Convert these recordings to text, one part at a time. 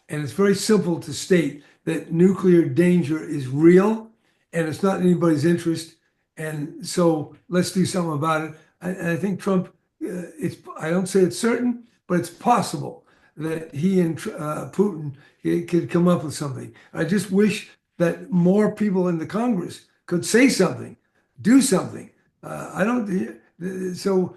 And it's very simple to state that nuclear danger is real and it's not in anybody's interest. And so let's do something about it. I think Trump, I don't say it's certain, but it's possible that he and Putin could come up with something. I just wish that more people in the Congress could say something, do something. I don't, so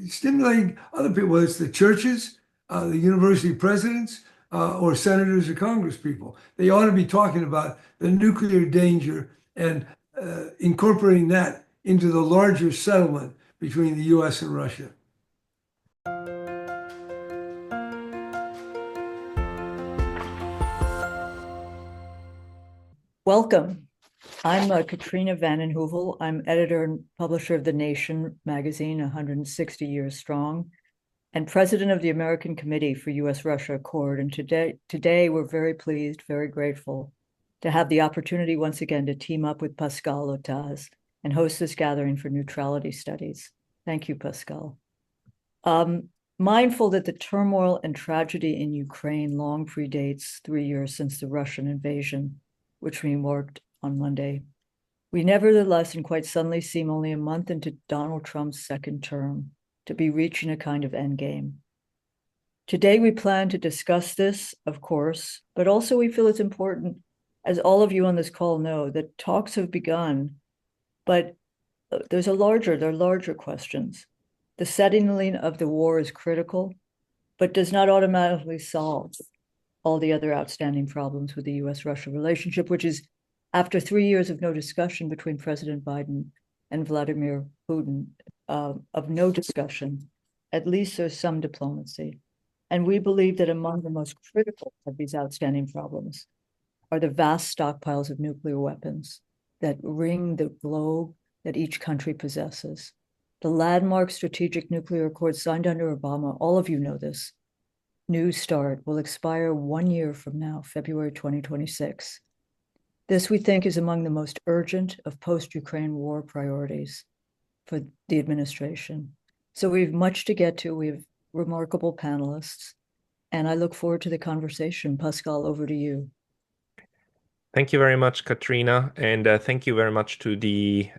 stimulating other people, whether it's the churches, the university presidents, or senators or congress people. They ought to be talking about the nuclear danger and incorporating that into the larger settlement between the US and Russia. Welcome. I'm Katrina Vanden Heuvel. I'm editor and publisher of The Nation magazine, 160 years strong, and president of the American Committee for U.S.-Russia Accord. And today we're very pleased, very grateful to have the opportunity once again to team up with Pascal Otaz and host this gathering for neutrality studies. Thank you, Pascal. Mindful that the turmoil and tragedy in Ukraine long predates 3 years since the Russian invasion, which we marked on Monday, we nevertheless and quite suddenly seem only a month into Donald Trump's second term to be reaching a kind of endgame. Today, we plan to discuss this, of course, but also we feel it's important, as all of you on this call know, that talks have begun, but there are larger questions. The settling of the war is critical, but does not automatically solve all the other outstanding problems with the US-Russia relationship, which is, after 3 years of no discussion between President Biden and Vladimir Putin, of no discussion, at least there's some diplomacy. And we believe that among the most critical of these outstanding problems are the vast stockpiles of nuclear weapons that ring the globe that each country possesses. The landmark strategic nuclear accord signed under Obama, all of you know this, New START, will expire 1 year from now, February 2026. This, we think, is among the most urgent of post-Ukraine war priorities for the administration. So we have much to get to. We have remarkable panelists, and I look forward to the conversation. Pascal, over to you. Thank you very much, Katrina, and thank you very much to the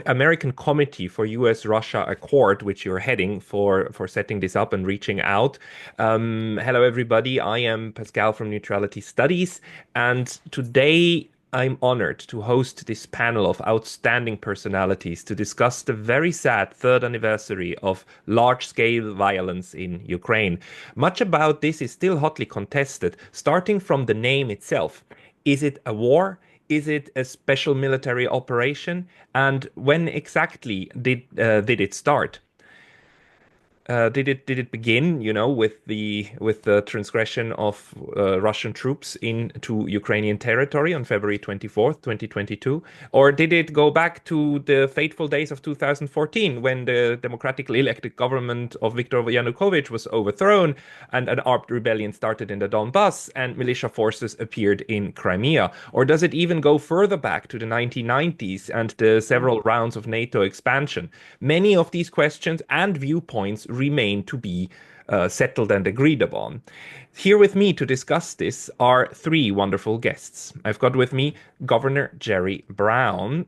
American Committee for U.S.-Russia Accord, which you're heading for setting this up and reaching out. Hello, everybody. I am Pascal from Neutrality Studies, and today I'm honored to host this panel of outstanding personalities to discuss the very sad third anniversary of large-scale violence in Ukraine. Much about this is still hotly contested, starting from the name itself. Is it a war? Is it a special military operation? And when exactly did it start? Did it begin, with the transgression of Russian troops into Ukrainian territory on February 24th, 2022? Or did it go back to the fateful days of 2014 when the democratically elected government of Viktor Yanukovych was overthrown and an armed rebellion started in the Donbass and militia forces appeared in Crimea? Or does it even go further back to the 1990s and the several rounds of NATO expansion? Many of these questions and viewpoints remain to be settled and agreed upon. Here with me to discuss this are three wonderful guests. I've got with me Governor Jerry Brown,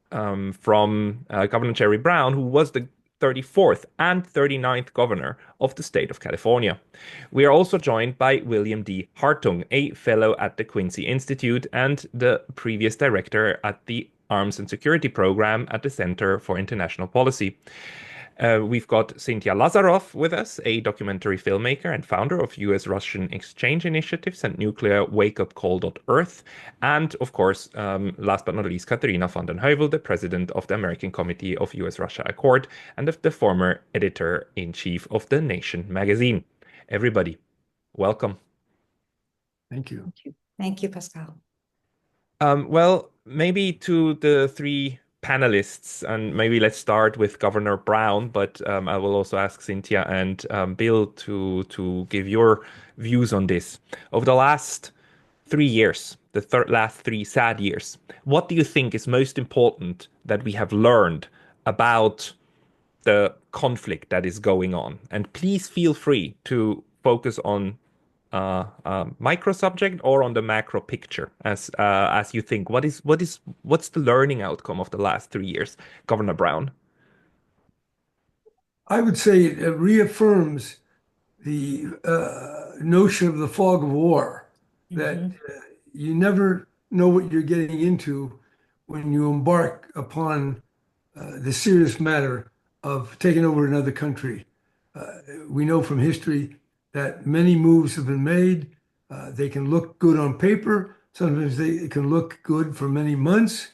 Governor Jerry Brown, who was the 34th and 39th governor of the state of California. We are also joined by William D. Hartung, a fellow at the Quincy Institute and the previous director at the Arms and Security Program at the Center for International Policy. We've got Cynthia Lazaroff with us, a documentary filmmaker and founder of US-Russian exchange initiatives and NuclearWakeUpCall.Earth. And of course, last but not least, Katrina Vanden Heuvel, the president of the American Committee of US-Russia Accord and the former editor-in-chief of The Nation magazine. Everybody, welcome. Thank you. Thank you, Pascal. Well, maybe to the three panelists, and maybe let's start with Governor Brown, but I will also ask Cynthia and Bill to give your views on this. Over the last 3 years, the last 3 sad years, what do you think is most important that we have learned about the conflict that is going on? And please feel free to focus on micro subject or on the macro picture as you think? What's the learning outcome of the last 3 years, Governor Brown? I would say it reaffirms the notion of the fog of war, that you never know what you're getting into when you embark upon the serious matter of taking over another country. We know from history that many moves have been made. They can look good on paper. Sometimes they can look good for many months,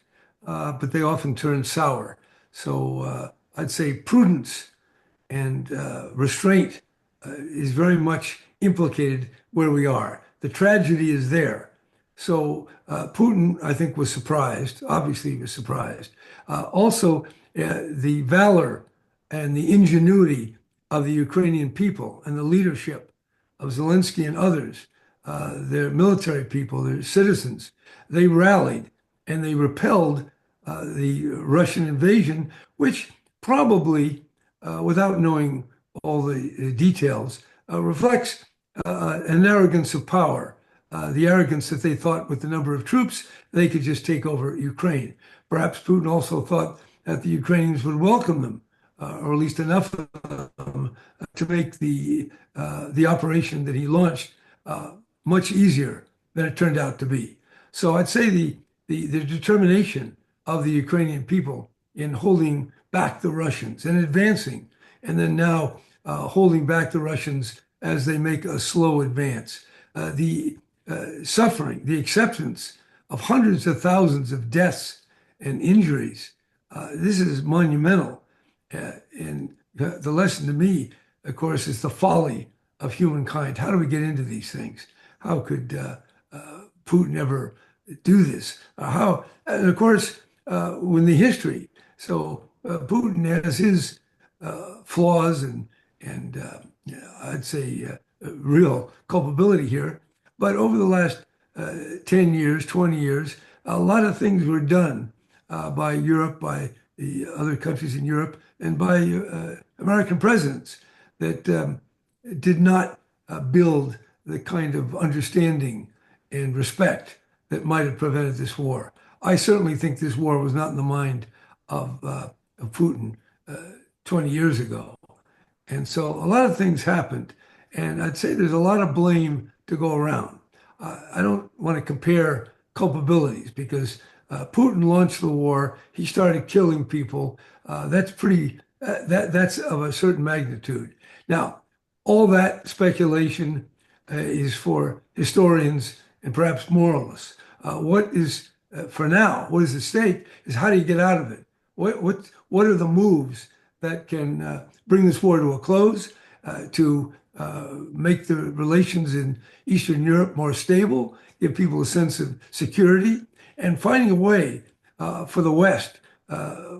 but they often turn sour. So I'd say prudence and restraint is very much implicated where we are. The tragedy is there. So Putin, I think, was surprised. Obviously, he was surprised. Also, the valor and the ingenuity of the Ukrainian people and the leadership of Zelensky and others, their military people, their citizens, they rallied and they repelled the Russian invasion, which probably, without knowing all the details, reflects an arrogance of power, the arrogance that they thought with the number of troops, they could just take over Ukraine. Perhaps Putin also thought that the Ukrainians would welcome them, or at least enough of them to make the operation that he launched much easier than it turned out to be. So I'd say the determination of the Ukrainian people in holding back the Russians and advancing, and then now holding back the Russians as they make a slow advance. The suffering, the acceptance of hundreds of thousands of deaths and injuries, this is monumental. And the lesson to me, of course, is the folly of humankind. How do we get into these things? How could Putin ever do this? And of course, when the history, so Putin has his flaws and I'd say real culpability here. But over the last 10 years, 20 years, a lot of things were done by Europe, by the other countries in Europe, and by American presidents that did not build the kind of understanding and respect that might have prevented this war. I certainly think this war was not in the mind of Putin 20 years ago. And so a lot of things happened. And I'd say there's a lot of blame to go around. I don't want to compare culpabilities because Putin launched the war. He started killing people. That's that's of a certain magnitude. Now, all that speculation is for historians and perhaps moralists. What is, for now, what is at stake is how do you get out of it? What are the moves that can bring this war to a close, to make the relations in Eastern Europe more stable, give people a sense of security, and finding a way for the West,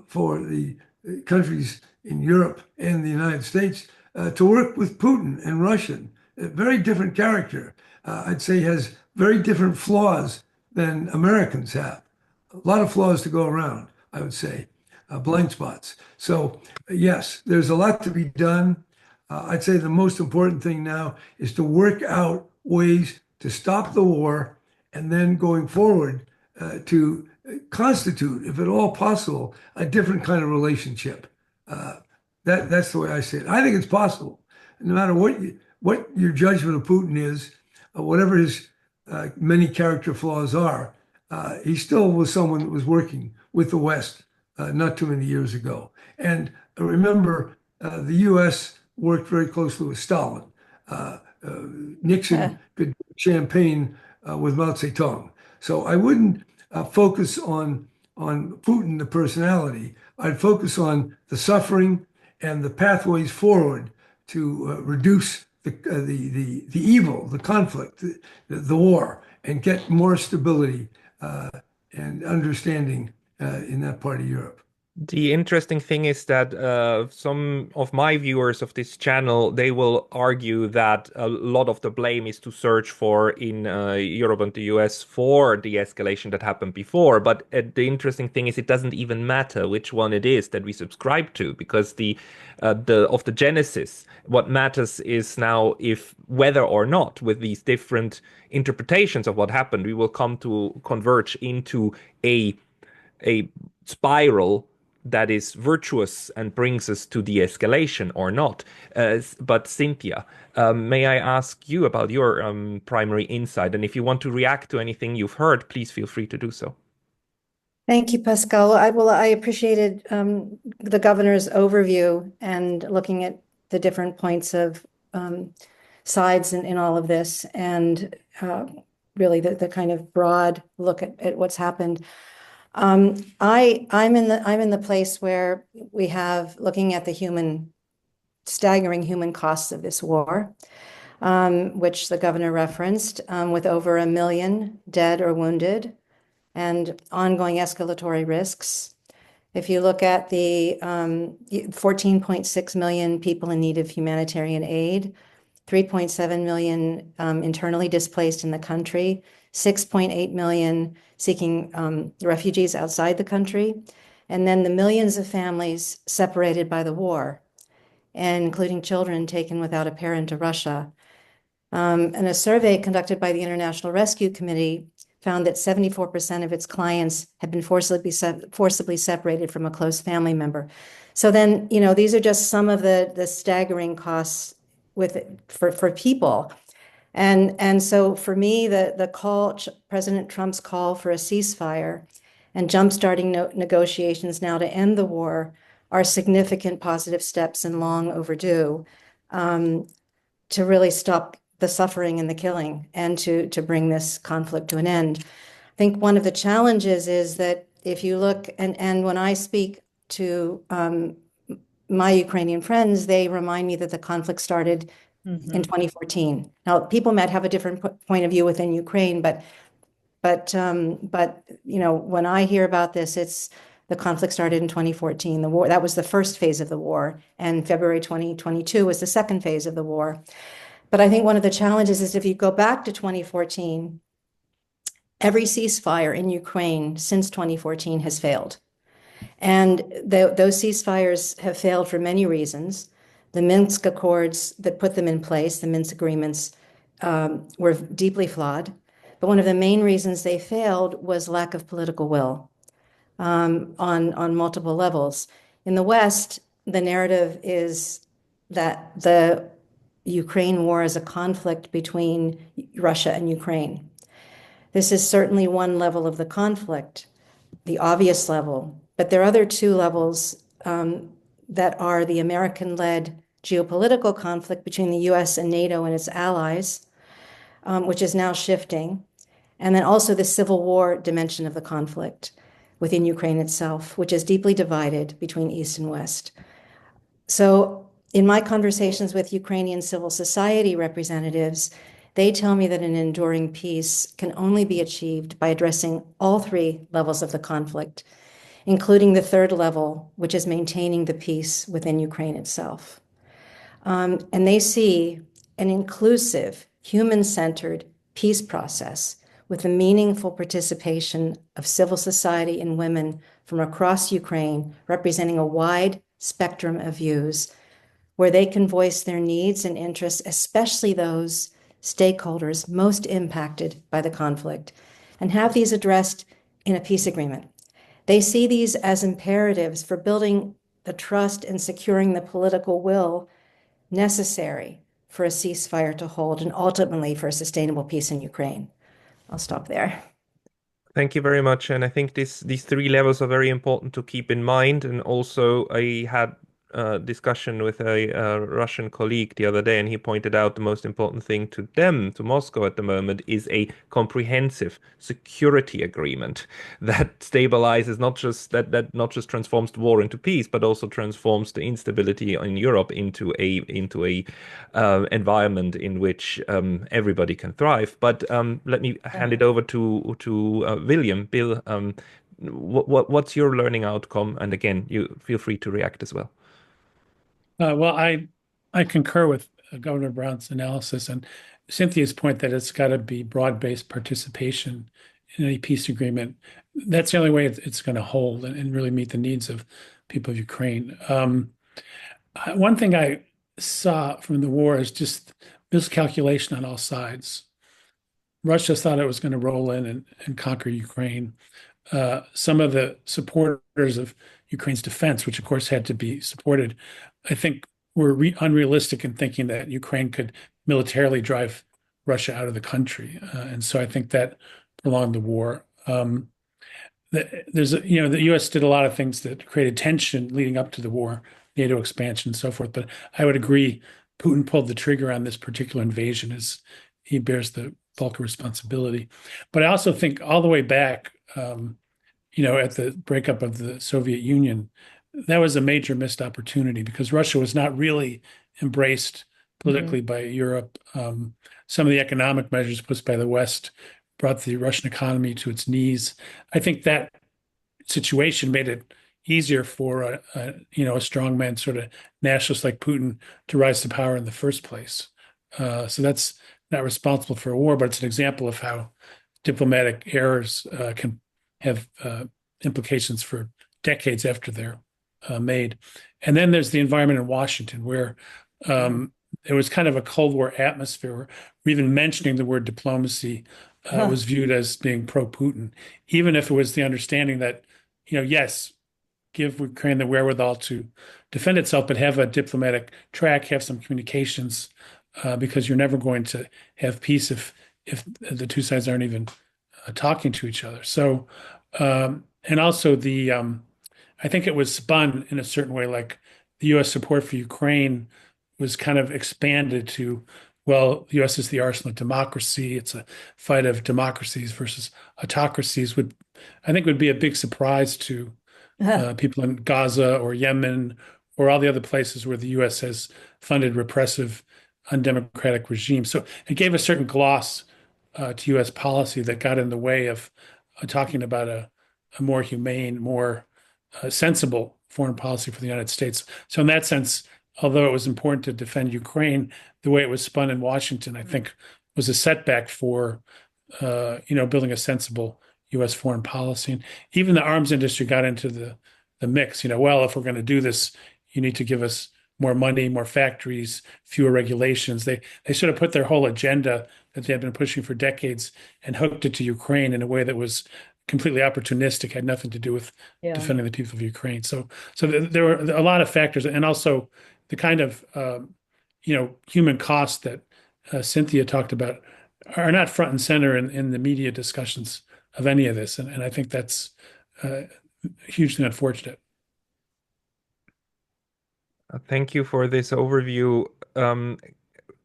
for the countries in Europe and the United States to work with Putin and Russia. A very different character. I'd say has very different flaws than Americans have. A lot of flaws to go around, I would say, blind spots. So yes, there's a lot to be done. I'd say the most important thing now is to work out ways to stop the war and then going forward to constitute, if at all possible, a different kind of relationship. That's the way I see it. I think it's possible, no matter what your judgment of Putin is, whatever his many character flaws are, he still was someone that was working with the West not too many years ago. And remember, the U.S. worked very closely with Stalin. Nixon could drink champagne with Mao Zedong. So I wouldn't focus on Putin, the personality. I'd focus on the suffering and the pathways forward to reduce the evil, the conflict, the war, and get more stability and understanding in that part of Europe. The interesting thing is that some of my viewers of this channel, they will argue that a lot of the blame is to search for in Europe and the US for the escalation that happened before. But the interesting thing is it doesn't even matter which one it is that we subscribe to, because the genesis, what matters is now if whether or not with these different interpretations of what happened, we will come to converge into a spiral that is virtuous and brings us to de-escalation or not. But Cynthia, may I ask you about your primary insight? And if you want to react to anything you've heard, please feel free to do so. Thank you, Pascal. I appreciated the governor's overview and looking at the different points of sides in all of this, and really the kind of broad look at what's happened. I'm in the place where we have looking at the staggering human costs of this war, which the governor referenced, with over 1 million dead or wounded, and ongoing escalatory risks. If you look at the 14.6 million people in need of humanitarian aid, 3.7 million internally displaced in the country, 6.8 million seeking refugees outside the country, and then the millions of families separated by the war, and including children taken without a parent to Russia. And a survey conducted by the International Rescue Committee found that 74% of its clients had been forcibly separated from a close family member. So then, these are just some of the staggering costs for people. And so for me, the call, President Trump's call for a ceasefire and jumpstarting negotiations now to end the war are significant positive steps and long overdue, to really stop the suffering and the killing and to bring this conflict to an end. I think one of the challenges is that if you look, and when I speak to my Ukrainian friends, they remind me that the conflict started in 2014. Now, people might have a different point of view within Ukraine, but when I hear about this, it's the conflict started in 2014. The war, that was the first phase of the war, and February 2022 was the second phase of the war. But I think one of the challenges is if you go back to 2014, every ceasefire in Ukraine since 2014 has failed. And those ceasefires have failed for many reasons. The Minsk Accords that put them in place, the Minsk agreements, were deeply flawed. But one of the main reasons they failed was lack of political will on multiple levels. In the West, the narrative is that the Ukraine war is a conflict between Russia and Ukraine. This is certainly one level of the conflict, the obvious level, but there are other two levels that are the American-led geopolitical conflict between the US and NATO and its allies, which is now shifting, and then also the civil war dimension of the conflict within Ukraine itself, which is deeply divided between East and West. So in my conversations with Ukrainian civil society representatives, they tell me that an enduring peace can only be achieved by addressing all three levels of the conflict, including the third level, which is maintaining the peace within Ukraine itself. And they see an inclusive, human-centered peace process with the meaningful participation of civil society and women from across Ukraine, representing a wide spectrum of views, where they can voice their needs and interests, especially those stakeholders most impacted by the conflict, and have these addressed in a peace agreement. They see these as imperatives for building the trust and securing the political will necessary for a ceasefire to hold and ultimately for a sustainable peace in Ukraine. I'll stop there. Thank you very much. And I think these three levels are very important to keep in mind. And also, I had a discussion with a Russian colleague the other day, and he pointed out the most important thing to them, to Moscow at the moment, is a comprehensive security agreement that stabilizes not just transforms the war into peace, but also transforms the instability in Europe into a environment in which everybody can thrive. But let me hand it over to William. Bill, What's your learning outcome? And again, you feel free to react as well. Well, I concur with Governor Brown's analysis and Cynthia's point that it's got to be broad-based participation in any peace agreement. That's the only way it's going to hold and really meet the needs of people of Ukraine. One thing I saw from the war is just miscalculation on all sides. Russia thought it was going to roll in and conquer Ukraine. Some of the supporters of Ukraine's defense, which of course had to be supported, I think were unrealistic in thinking that Ukraine could militarily drive Russia out of the country. And so I think that prolonged the war. The U.S. did a lot of things that created tension leading up to the war, NATO expansion and so forth. But I would agree, Putin pulled the trigger on this particular invasion as he bears the bulk of responsibility. But I also think all the way back, at the breakup of the Soviet Union, that was a major missed opportunity because Russia was not really embraced politically by Europe. Some of the economic measures put by the West brought the Russian economy to its knees. I think that situation made it easier for a strongman sort of nationalist like Putin to rise to power in the first place. So that's not responsible for a war, but it's an example of how diplomatic errors can have implications for decades after they're made. And then there's the environment in Washington where it was kind of a Cold War atmosphere where even mentioning the word diplomacy was viewed as being pro-Putin, even if it was the understanding that, yes, give Ukraine the wherewithal to defend itself, but have a diplomatic track, have some communications, because you're never going to have peace if the two sides aren't even talking to each other. So, and also I think it was spun in a certain way, like the U.S. support for Ukraine was kind of expanded to, well, the U.S. is the arsenal of democracy. It's a fight of democracies versus autocracies. I think would be a big surprise to people in Gaza or Yemen or all the other places where the U.S. has funded repressive, undemocratic regimes. So it gave a certain gloss to U.S. policy that got in the way of talking about a more humane, more sensible foreign policy for the United States. So in that sense, although it was important to defend Ukraine, the way it was spun in Washington, I think, was a setback for building a sensible U.S. foreign policy. And even the arms industry got into the mix. Well, if we're going to do this, you need to give us more money, more factories, fewer regulations. They sort of put their whole agenda that they had been pushing for decades and hooked it to Ukraine in a way that was completely opportunistic, had nothing to do with defending the people of Ukraine. So there were a lot of factors, and also the kind of human costs that Cynthia talked about are not front and center in the media discussions of any of this, and I think that's hugely unfortunate. Thank you for this overview.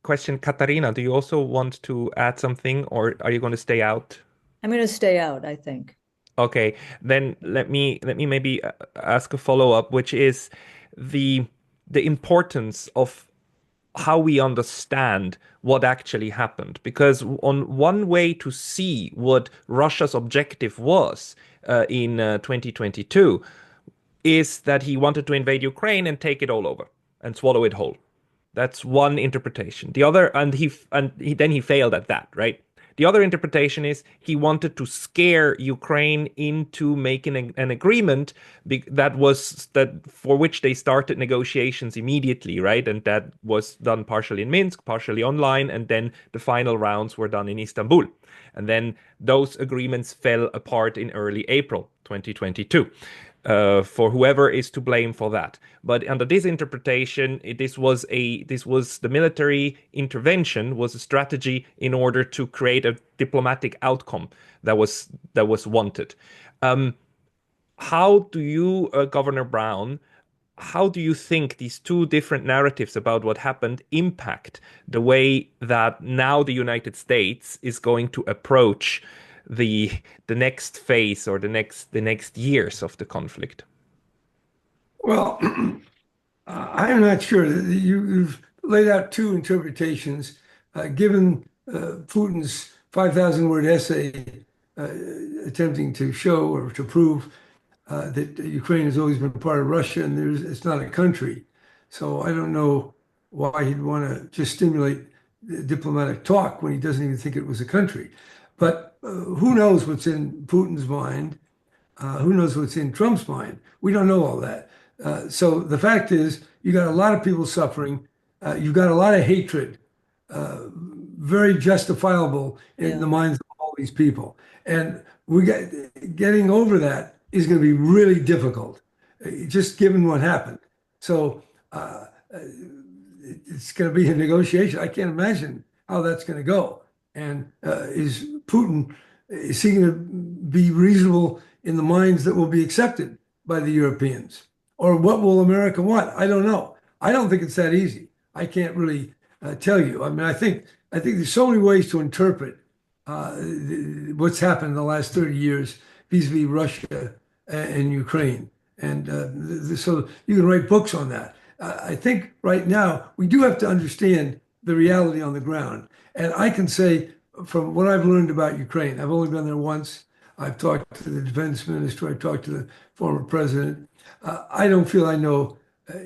Question, Katarina, do you also want to add something, or are you going to stay out? I'm going to stay out, I think. Okay, then let me maybe ask a follow-up, which is the importance of how we understand what actually happened. Because on one way to see what Russia's objective was in 2022 is that he wanted to invade Ukraine and take it all over and swallow it whole. That's one interpretation. The other, and he failed at that, right? The other interpretation is he wanted to scare Ukraine into making an agreement for which they started negotiations immediately, right? And that was done partially in Minsk, partially online, and then the final rounds were done in Istanbul. And then those agreements fell apart in early April 2022. For whoever is to blame for that. But under this interpretation, this was the military intervention was a strategy in order to create a diplomatic outcome that was wanted. How do you, Governor Brown, how do you think these two different narratives about what happened impact the way that now the United States is going to approach the next phase or the next years of the conflict? Well, I'm not sure. You've laid out two interpretations. Given Putin's 5,000-word essay attempting to show or to prove that Ukraine has always been part of Russia and it's not a country. So I don't know why he'd want to just stimulate diplomatic talk when he doesn't even think it was a country. But who knows what's in Putin's mind? Who knows what's in Trump's mind? We don't know all that. So the fact is, you got a lot of people suffering. You've got a lot of hatred, very justifiable in the minds of all these people. And getting over that is going to be really difficult, just given what happened. So it's going to be a negotiation. I can't imagine how that's going to go. And is Putin, is he going to be reasonable in the minds that will be accepted by the Europeans? Or what will America want? I don't know. I don't think it's that easy. I can't really tell you. I mean, I think there's so many ways to interpret what's happened in the last 30 years vis-a-vis Russia and Ukraine. And so you can write books on that. I think right now we do have to understand the reality on the ground. And I can say from what I've learned about Ukraine, I've only been there once. I've talked to the defense minister. I've talked to the former president. I don't feel I know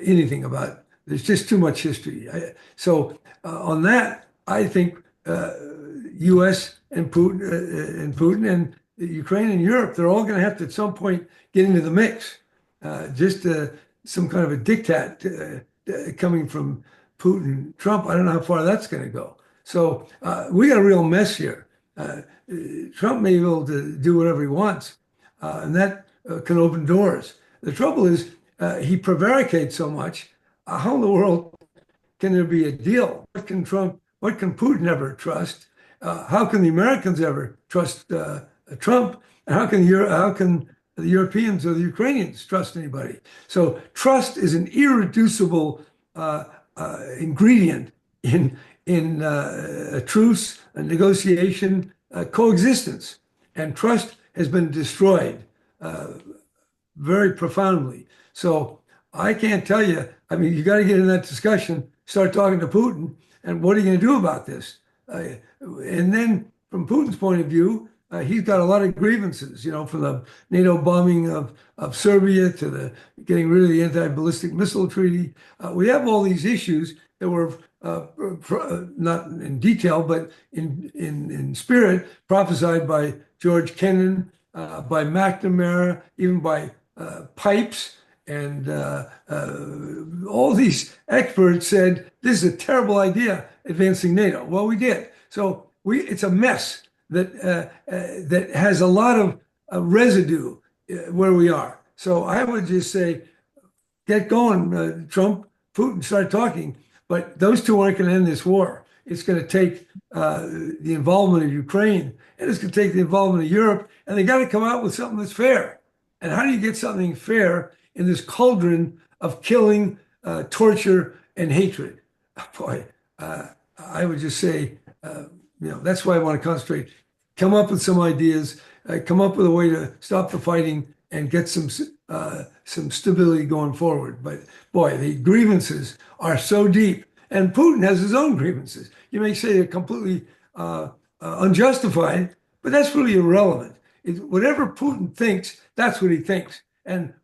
anything about it. There's just too much history. So on that, I think U.S. and Putin and Ukraine and Europe, they're all going to have to at some point get into the mix. Just some kind of a diktat coming from Putin, Trump. I don't know how far that's going to go. So we got a real mess here. Trump may be able to do whatever he wants, and that can open doors. The trouble is he prevaricates so much. How in the world can there be a deal? What can Putin ever trust? How can the Americans ever trust Trump? And how can the Europeans or the Ukrainians trust anybody? So trust is an irreducible ingredient in a truce, a negotiation, coexistence. And trust has been destroyed very profoundly. So I can't tell you. I mean, you got to get in that discussion, start talking to Putin, and what are you going to do about this? And then from Putin's point of view, he's got a lot of grievances, from the NATO bombing of Serbia to the getting rid of the anti-ballistic missile treaty. We have all these issues that were not in detail, but in spirit, prophesied by George Kennan, by McNamara, even by Pipes, and all these experts said this is a terrible idea, advancing NATO. Well, we did. So it's a mess that has a lot of residue where we are. So I would just say, get going, Trump, Putin, start talking. But those two aren't going to end this war. It's going to take the involvement of Ukraine, and it's going to take the involvement of Europe, and they got to come out with something that's fair. And how do you get something fair in this cauldron of killing, torture, and hatred? Boy, I would just say, that's why I want to concentrate. Come up with some ideas, come up with a way to stop the fighting and get some stability going forward. But boy, the grievances are so deep, and Putin has his own grievances. You may say they're completely unjustified, but that's really irrelevant. Whatever Putin thinks, that's what he thinks. And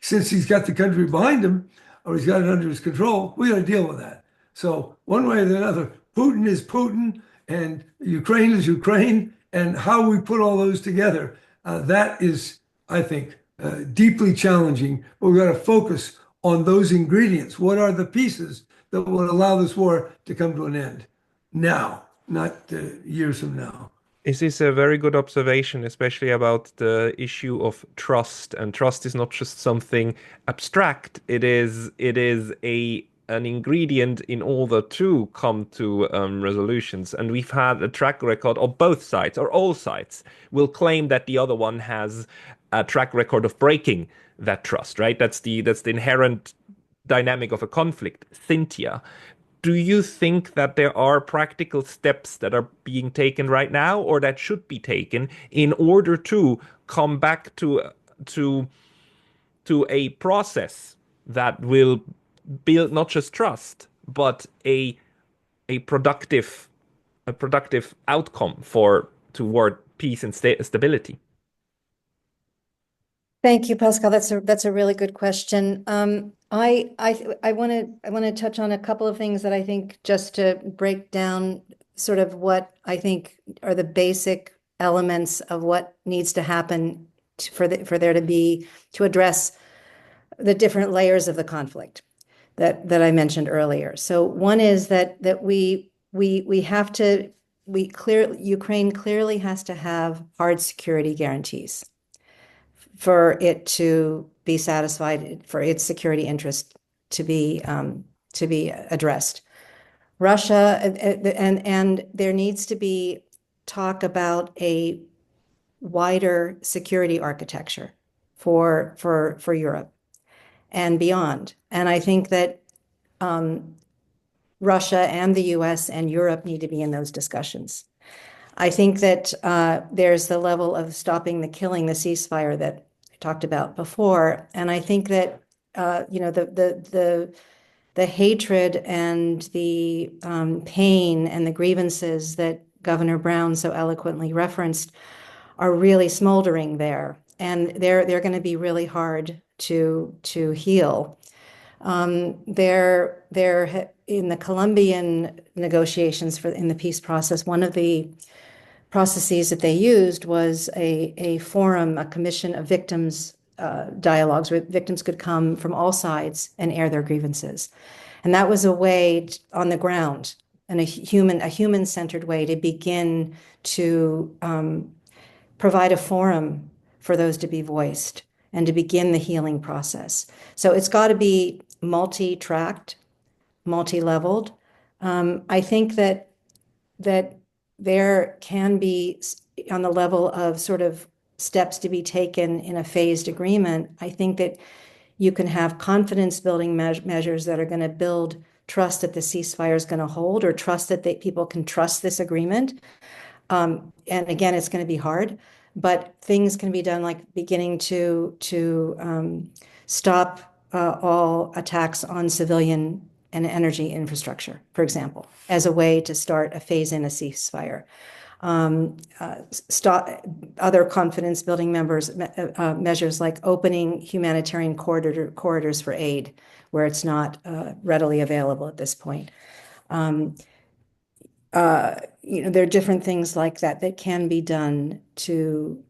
since he's got the country behind him, or he's got it under his control, we got to deal with that. So one way or the other, Putin is Putin, and Ukraine is Ukraine, and how we put all those together, that is, I think, deeply challenging. But we've got to focus on those ingredients. What are the pieces that will allow this war to come to an end now, not years from now? This is a very good observation, especially about the issue of trust. And trust is not just something abstract. It is an ingredient in order to come to resolutions. And we've had a track record of both sides, or all sides, will claim that the other one has a track record of breaking that trust, right? That's the inherent dynamic of a conflict. Cynthia, do you think that there are practical steps that are being taken right now, or that should be taken, in order to come back to a process that will build not just trust, but a productive outcome toward peace and stability? Thank you, Pascal. That's a really good question. I want to touch on a couple of things that I think, just to break down sort of what I think are the basic elements of what needs to happen for there to address the different layers of the conflict that I mentioned earlier. So one is that Ukraine clearly has to have hard security guarantees for it to be satisfied, for its security interest to be addressed. Russia and there needs to be talk about a wider security architecture for Europe and beyond. And I think that Russia and the US and Europe need to be in those discussions. I think that there's the level of stopping the killing, the ceasefire that I talked about before. And I think that the hatred and the pain and the grievances that Governor Brown so eloquently referenced are really smoldering there, and they're going to be really hard to heal. They're in the Colombian negotiations in the peace process. One of the processes that they used was a forum, a commission of victims dialogues where victims could come from all sides and air their grievances. And that was a way on the ground, and a human-centered way to begin to provide a forum for those to be voiced and to begin the healing process. So it's got to be multi-tracked, multi-leveled. I think that there can be, on the level of sort of steps to be taken in a phased agreement, I think that you can have confidence building measures that are going to build trust that the ceasefire is going to hold, or trust that people can trust this agreement. And again, it's going to be hard, but things can be done, like beginning to stop all attacks on civilian and energy infrastructure, for example, as a way to start a phase in a ceasefire. Stop other confidence building measures like opening humanitarian corridors for aid where it's not readily available at this point. There are different things like that can be done to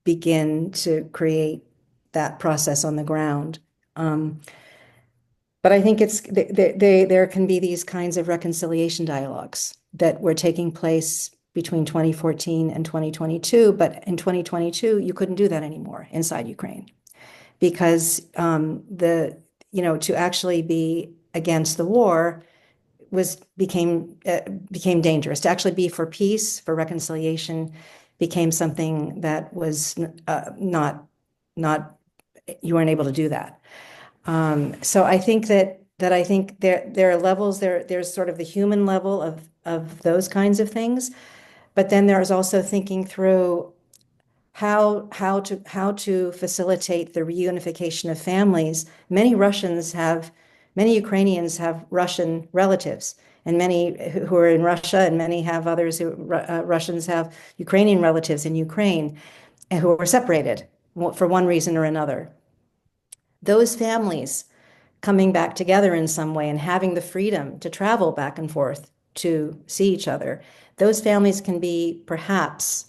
begin to create that process on the ground. But I think there can be these kinds of reconciliation dialogues that were taking place between 2014 and 2022. But in 2022, you couldn't do that anymore inside Ukraine, because to actually be against the war became dangerous. To actually be for peace, for reconciliation, became something that was not you weren't able to do that. So I think that I think there are levels. There's sort of the human level of those kinds of things, but then there's also thinking through how to facilitate the reunification of families. Many Ukrainians have Russian relatives, and many who are in Russia, and many have others who Russians have Ukrainian relatives in Ukraine, and who are separated for one reason or another. Those families coming back together in some way and having the freedom to travel back and forth to see each other, those families can be perhaps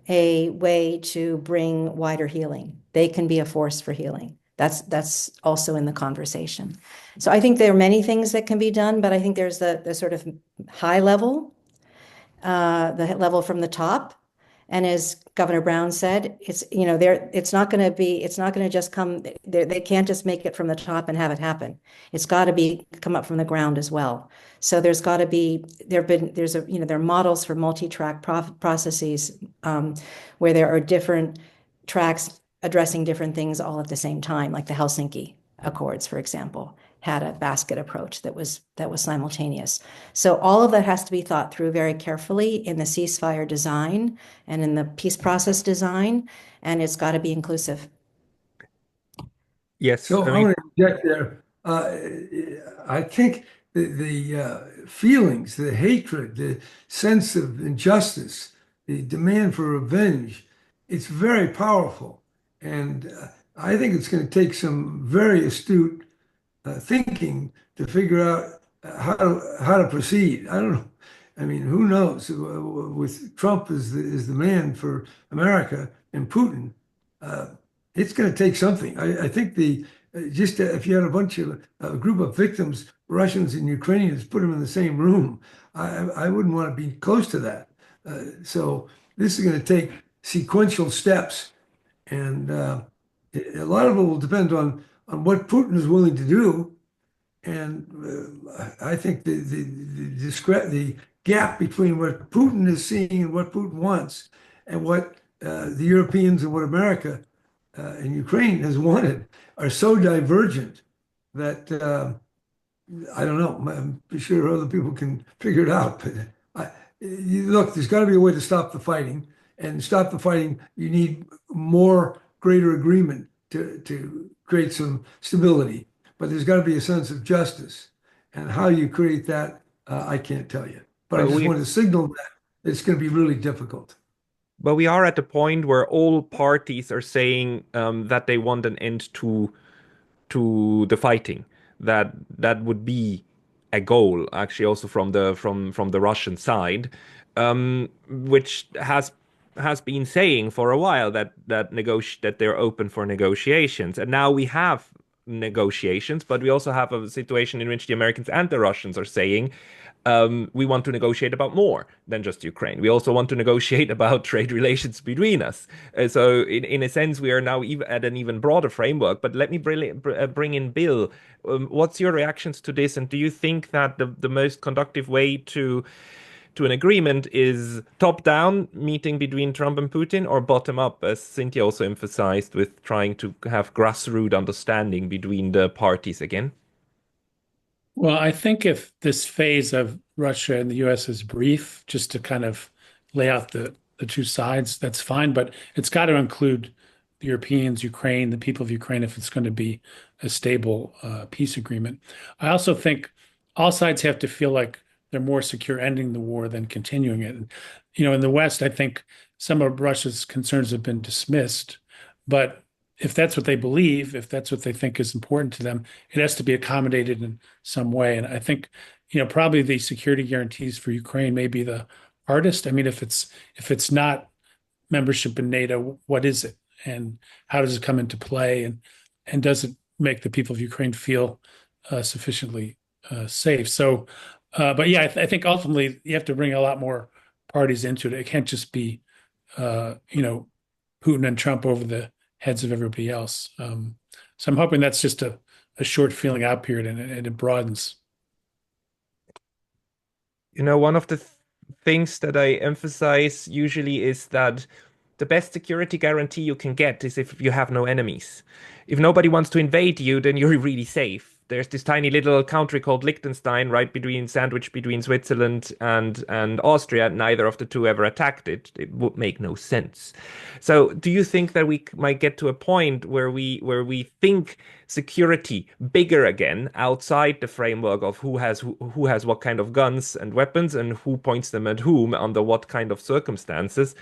a way to bring wider healing. They can be a force for healing. That's also in the conversation. So I think there are many things that can be done, but I think there's the sort of high level, the level from the top. And as Governor Brown said, it's not going to just come. They can't just make it from the top and have it happen. It's got to come up from the ground as well. So there are models for multi-track processes where there are different tracks addressing different things all at the same time, like the Helsinki Accords, for example, had a basket approach that was simultaneous. So all of that has to be thought through very carefully in the ceasefire design and in the peace process design, and it's got to be inclusive. Yes. So I'm going to inject there. I think the feelings, the hatred, the sense of injustice the demand for revenge, it's very powerful. And I think it's going to take some very astute thinking to figure out how to proceed. I don't know. I mean, who knows? With Trump as the man for America and Putin, it's going to take something. I think just if you had a bunch of a group of victims, Russians and Ukrainians, put them in the same room, I wouldn't want to be close to that. So this is going to take sequential steps, and a lot of it will depend on what Putin is willing to do. And I think the gap between what Putin is seeing and what Putin wants, and what the Europeans and what America and Ukraine has wanted, are so divergent that I don't know. I'm sure other people can figure it out. But look, there's got to be a way to stop the fighting, and stop the fighting. You need more greater agreement to create some stability. But there's got to be a sense of justice, and how you create that, I can't tell you. But I just wanted to signal that it's going to be really difficult. But we are at the point where all parties are saying that they want an end to the fighting. That would be a goal, actually, also from the Russian side, which has been saying for a while that they're open for negotiations, and now we have negotiations, but we also have a situation in which the Americans and the Russians are saying we want to negotiate about more than just Ukraine. We also want to negotiate about trade relations between us. So in a sense, we are now at an even broader framework. But let me bring in Bill. What's your reactions to this? And do you think that the most conductive way to an agreement is top-down meeting between Trump and Putin, or bottom-up, as Cynthia also emphasized, with trying to have grassroots understanding between the parties again? Well, I think if this phase of Russia and the US is brief, just to kind of lay out the two sides, that's fine. But it's got to include the Europeans, Ukraine, the people of Ukraine, if it's going to be a stable peace agreement. I also think all sides have to feel like they're more secure ending the war than continuing it. And, in the West, I think some of Russia's concerns have been dismissed. But if that's what they believe, if that's what they think is important to them, it has to be accommodated in some way. And I think, probably the security guarantees for Ukraine may be the hardest. I mean, if it's not membership in NATO, what is it? And how does it come into play? And does it make the people of Ukraine feel sufficiently safe? So, but yeah, I think ultimately you have to bring a lot more parties into it. It can't just be, Putin and Trump over the heads of everybody else. So I'm hoping that's just a short feeling out period, and it broadens. One of the things that I emphasize usually is that the best security guarantee you can get is if you have no enemies. If nobody wants to invade you, then you're really safe. There's this tiny little country called Liechtenstein, right sandwiched between Switzerland and Austria. Neither of the two ever attacked it. It would make no sense. So, do you think that we might get to a point where we think security bigger again, outside the framework of who has what kind of guns and weapons and who points them at whom under what kind of circumstances,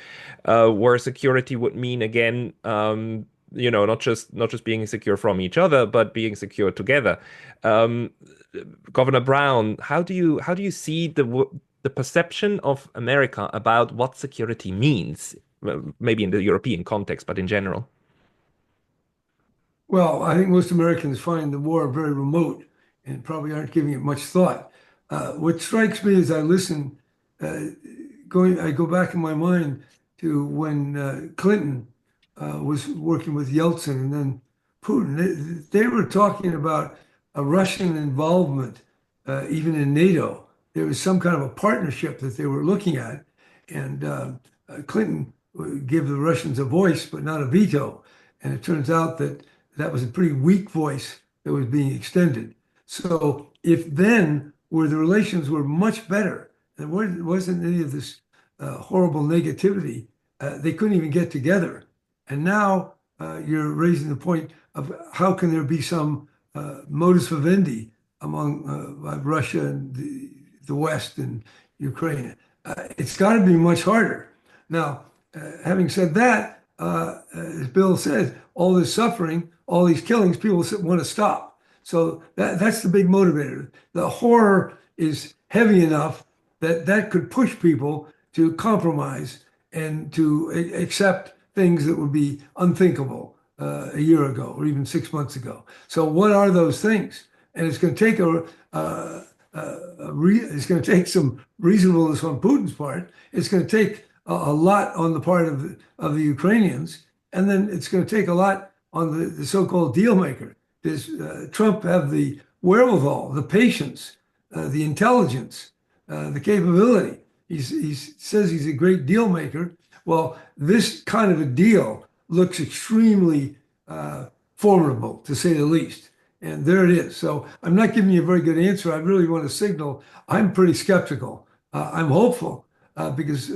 where security would mean again, not just being secure from each other, but being secure together. Governor Brown, how do you see the perception of America about what security means? Maybe in the European context, but in general. Well, I think most Americans find the war very remote and probably aren't giving it much thought. What strikes me as I listen, I go back in my mind to when Clinton was working with Yeltsin and then Putin. They were talking about a Russian involvement, even in NATO. There was some kind of a partnership that they were looking at, and Clinton gave the Russians a voice, but not a veto. And it turns out that was a pretty weak voice that was being extended. So if then, where the relations were much better, there wasn't any of this horrible negativity, they couldn't even get together. And now you're raising the point of how can there be some modus vivendi among Russia and the West and Ukraine. It's got to be much harder. Now, having said that, as Bill said, all this suffering, all these killings, people want to stop. So that's the big motivator. The horror is heavy enough that that could push people to compromise and to accept things that would be unthinkable a year ago or even 6 months ago. So what are those things? And it's going to take it's going to take some reasonableness on Putin's part. It's going to take a lot on the part of the Ukrainians, and then it's going to take a lot on the so-called deal maker. Does Trump have the wherewithal, the patience, the intelligence, the capability? He says he's a great deal maker. Well, this kind of a deal looks extremely formidable, to say the least. And there it is. So I'm not giving you a very good answer. I really want to signal I'm pretty skeptical. I'm hopeful because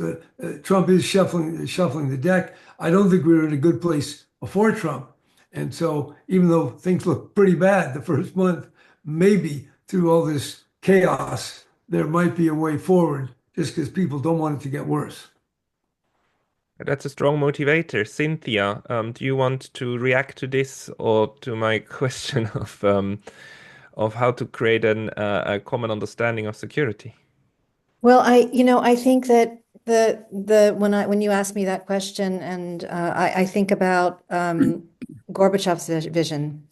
Trump is shuffling the deck. I don't think we were in a good place before Trump. And so even though things look pretty bad the first month, maybe through all this chaos, there might be a way forward just because people don't want it to get worse. That's a strong motivator. Cynthia, do you want to react to this or to my question of how to create a common understanding of security? Well, I think that when you ask me that question, and I think about Gorbachev's vision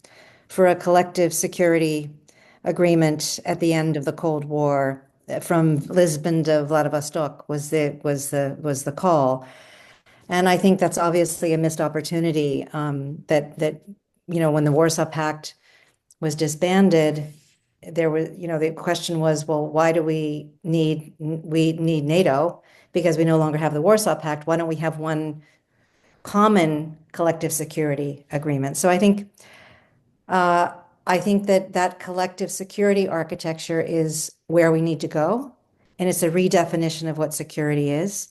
for a collective security agreement at the end of the Cold War, from Lisbon to Vladivostok was the call. And I think that's obviously a missed opportunity, that when the Warsaw Pact was disbanded, there was, the question was, well, why do we need NATO? Because we no longer have the Warsaw Pact. Why don't we have one common collective security agreement? So I think that collective security architecture is where we need to go, and it's a redefinition of what security is.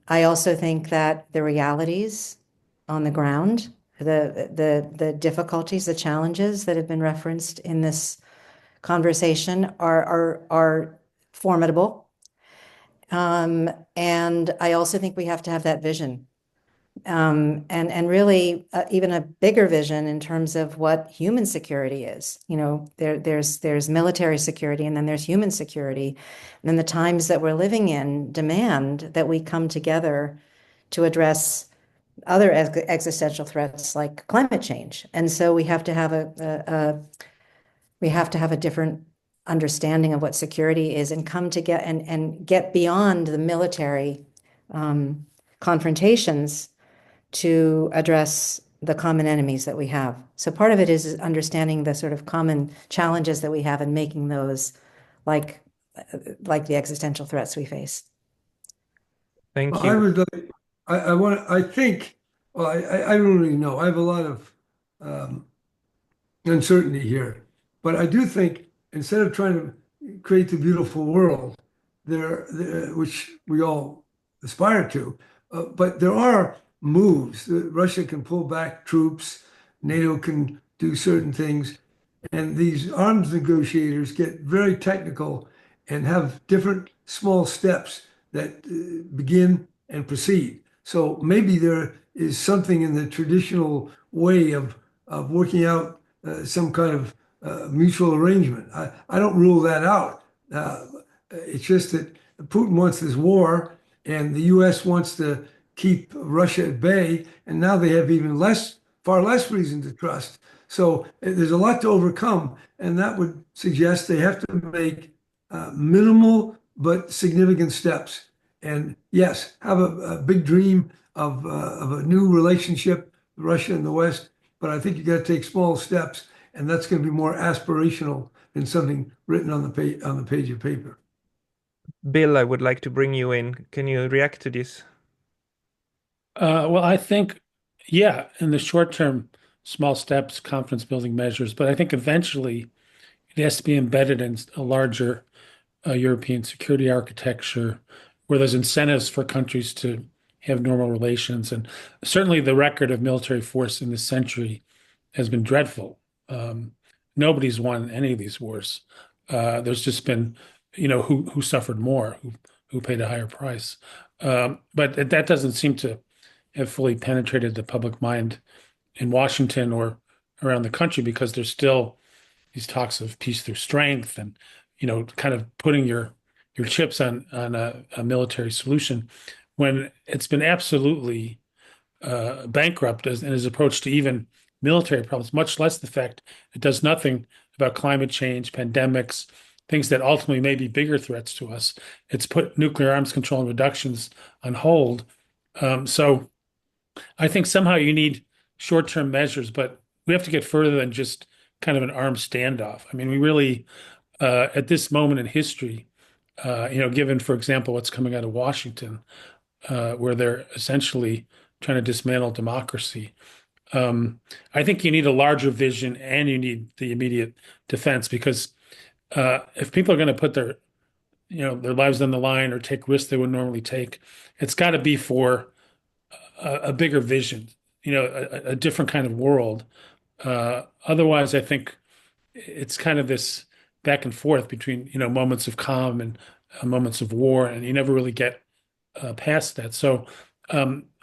I also think that the realities on the ground, the difficulties, the challenges that have been referenced in this conversation are formidable. And I also think we have to have that vision. And really even a bigger vision in terms of what human security is. There's military security, and then there's human security. And then the times that we're living in demand that we come together to address other existential threats like climate change. And so we have to have a different understanding of what security is, and come together and get beyond the military confrontations to address the common enemies that we have. So part of it is understanding the sort of common challenges that we have and making those like the existential threats we face. Thank Well, you. I think, well, I don't really know. I have a lot of uncertainty here, but I do think instead of trying to create the beautiful world which we all aspire to, but there are moves. Russia can pull back troops, NATO can do certain things, and these arms negotiators get very technical and have different small steps that begin and proceed. So maybe there is something in the traditional way of working out some kind of mutual arrangement. I don't rule that out. It's just that Putin wants this war, and the U.S. wants to keep Russia at bay, and now they have far less reason to trust. So there's a lot to overcome, and that would suggest they have to make minimal but significant steps. And yes, have a big dream of a new relationship with Russia and the West, but I think you got to take small steps, and that's going to be more aspirational than something written on the page of paper. Bill, I would like to bring you in. Can you react to this? Well, I think, yeah, in the short term, small steps, confidence building measures, but I think eventually it has to be embedded in a larger European security architecture where there's incentives for countries to have normal relations. And certainly the record of military force in this century has been dreadful. Nobody's won any of these wars. There's just been, who suffered more, who who paid a higher price. But that doesn't seem to have fully penetrated the public mind in Washington or around the country, because there's still these talks of peace through strength, and kind of putting your chips on a military solution, when it's been absolutely bankrupt in his approach to even military problems, much less the fact it does nothing about climate change, pandemics, things that ultimately may be bigger threats to us. It's put nuclear arms control and reductions on hold. So I think somehow you need short-term measures, but we have to get further than just kind of an armed standoff. I mean, we really, at this moment in history, given, for example, what's coming out of Washington, where they're essentially trying to dismantle democracy. I think you need a larger vision, and you need the immediate defense, because if people are going to put their lives on the line or take risks they would normally take, it's got to be for a bigger vision, a different kind of world. Otherwise, I think it's kind of this back and forth between moments of calm and moments of war, and you never really get past that. So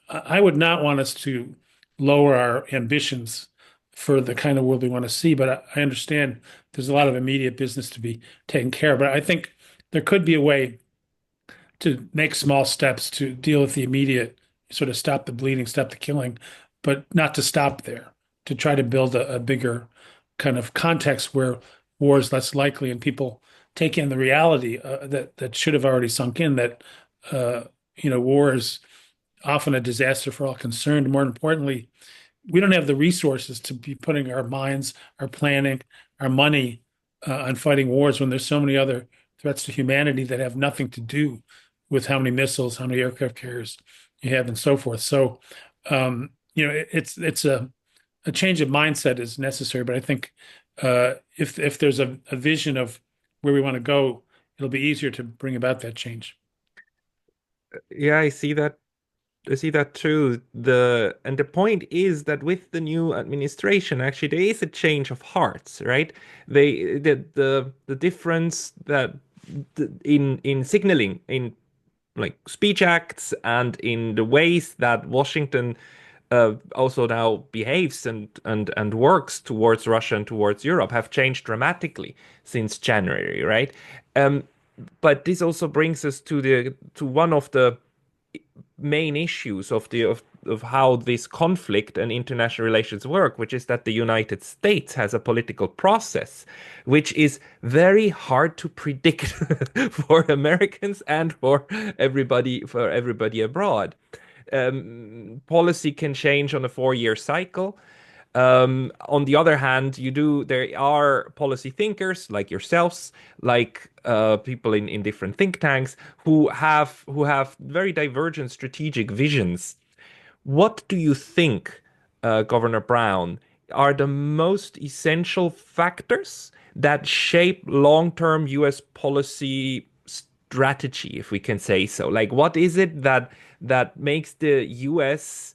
I would not want us to lower our ambitions for the kind of world we want to see, but I understand there's a lot of immediate business to be taken care of. But I think there could be a way to make small steps to deal with the immediate, sort of stop the bleeding, stop the killing, but not to stop there, to try to build a bigger kind of context where war is less likely, and people take in the reality that should have already sunk in, that war is often a disaster for all concerned. More importantly, we don't have the resources to be putting our minds, our planning, our money on fighting wars, when there's so many other threats to humanity that have nothing to do with how many missiles, how many aircraft carriers you have, and so forth. So, it's a change of mindset is necessary. But I think if there's a vision of where we want to go, it'll be easier to bring about that change. Yeah, I see that. I see that too. And the point is that with the new administration, actually, there is a change of hearts, right? The difference that in signaling, in like speech acts, and in the ways that Washington also now behaves and works towards Russia and towards Europe, have changed dramatically since January, right? But this also brings us to one of the main issues of how this conflict and international relations work, which is that the United States has a political process which is very hard to predict for Americans and for everybody abroad. Policy can change on a 4-year cycle. On the other hand, there are policy thinkers like yourselves, like people in different think tanks who have very divergent strategic visions. What do you think, Governor Brown, are the most essential factors that shape long-term US policy strategy, if we can say so? Like, what is it that makes the US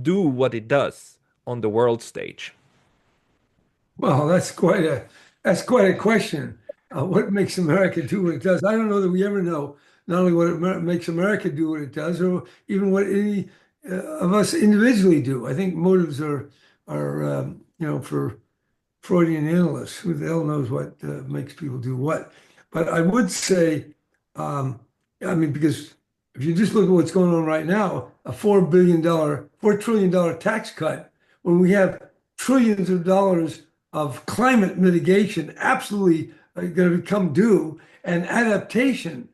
do what it does on the world stage? Well, that's quite a question. What makes America do what it does? I don't know that we ever know not only what makes America do what it does, or even what any of us individually do. I think motives are for Freudian analysts. Who the hell knows what makes people do what? But I would say, because if you just look at what's going on right now, a $4 trillion tax cut, when we have trillions of dollars of climate mitigation absolutely going to become due, and adaptation,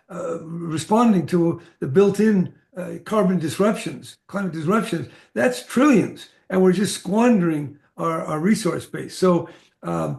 responding to the built-in climate disruptions, that's trillions, and we're just squandering our resource base. So there's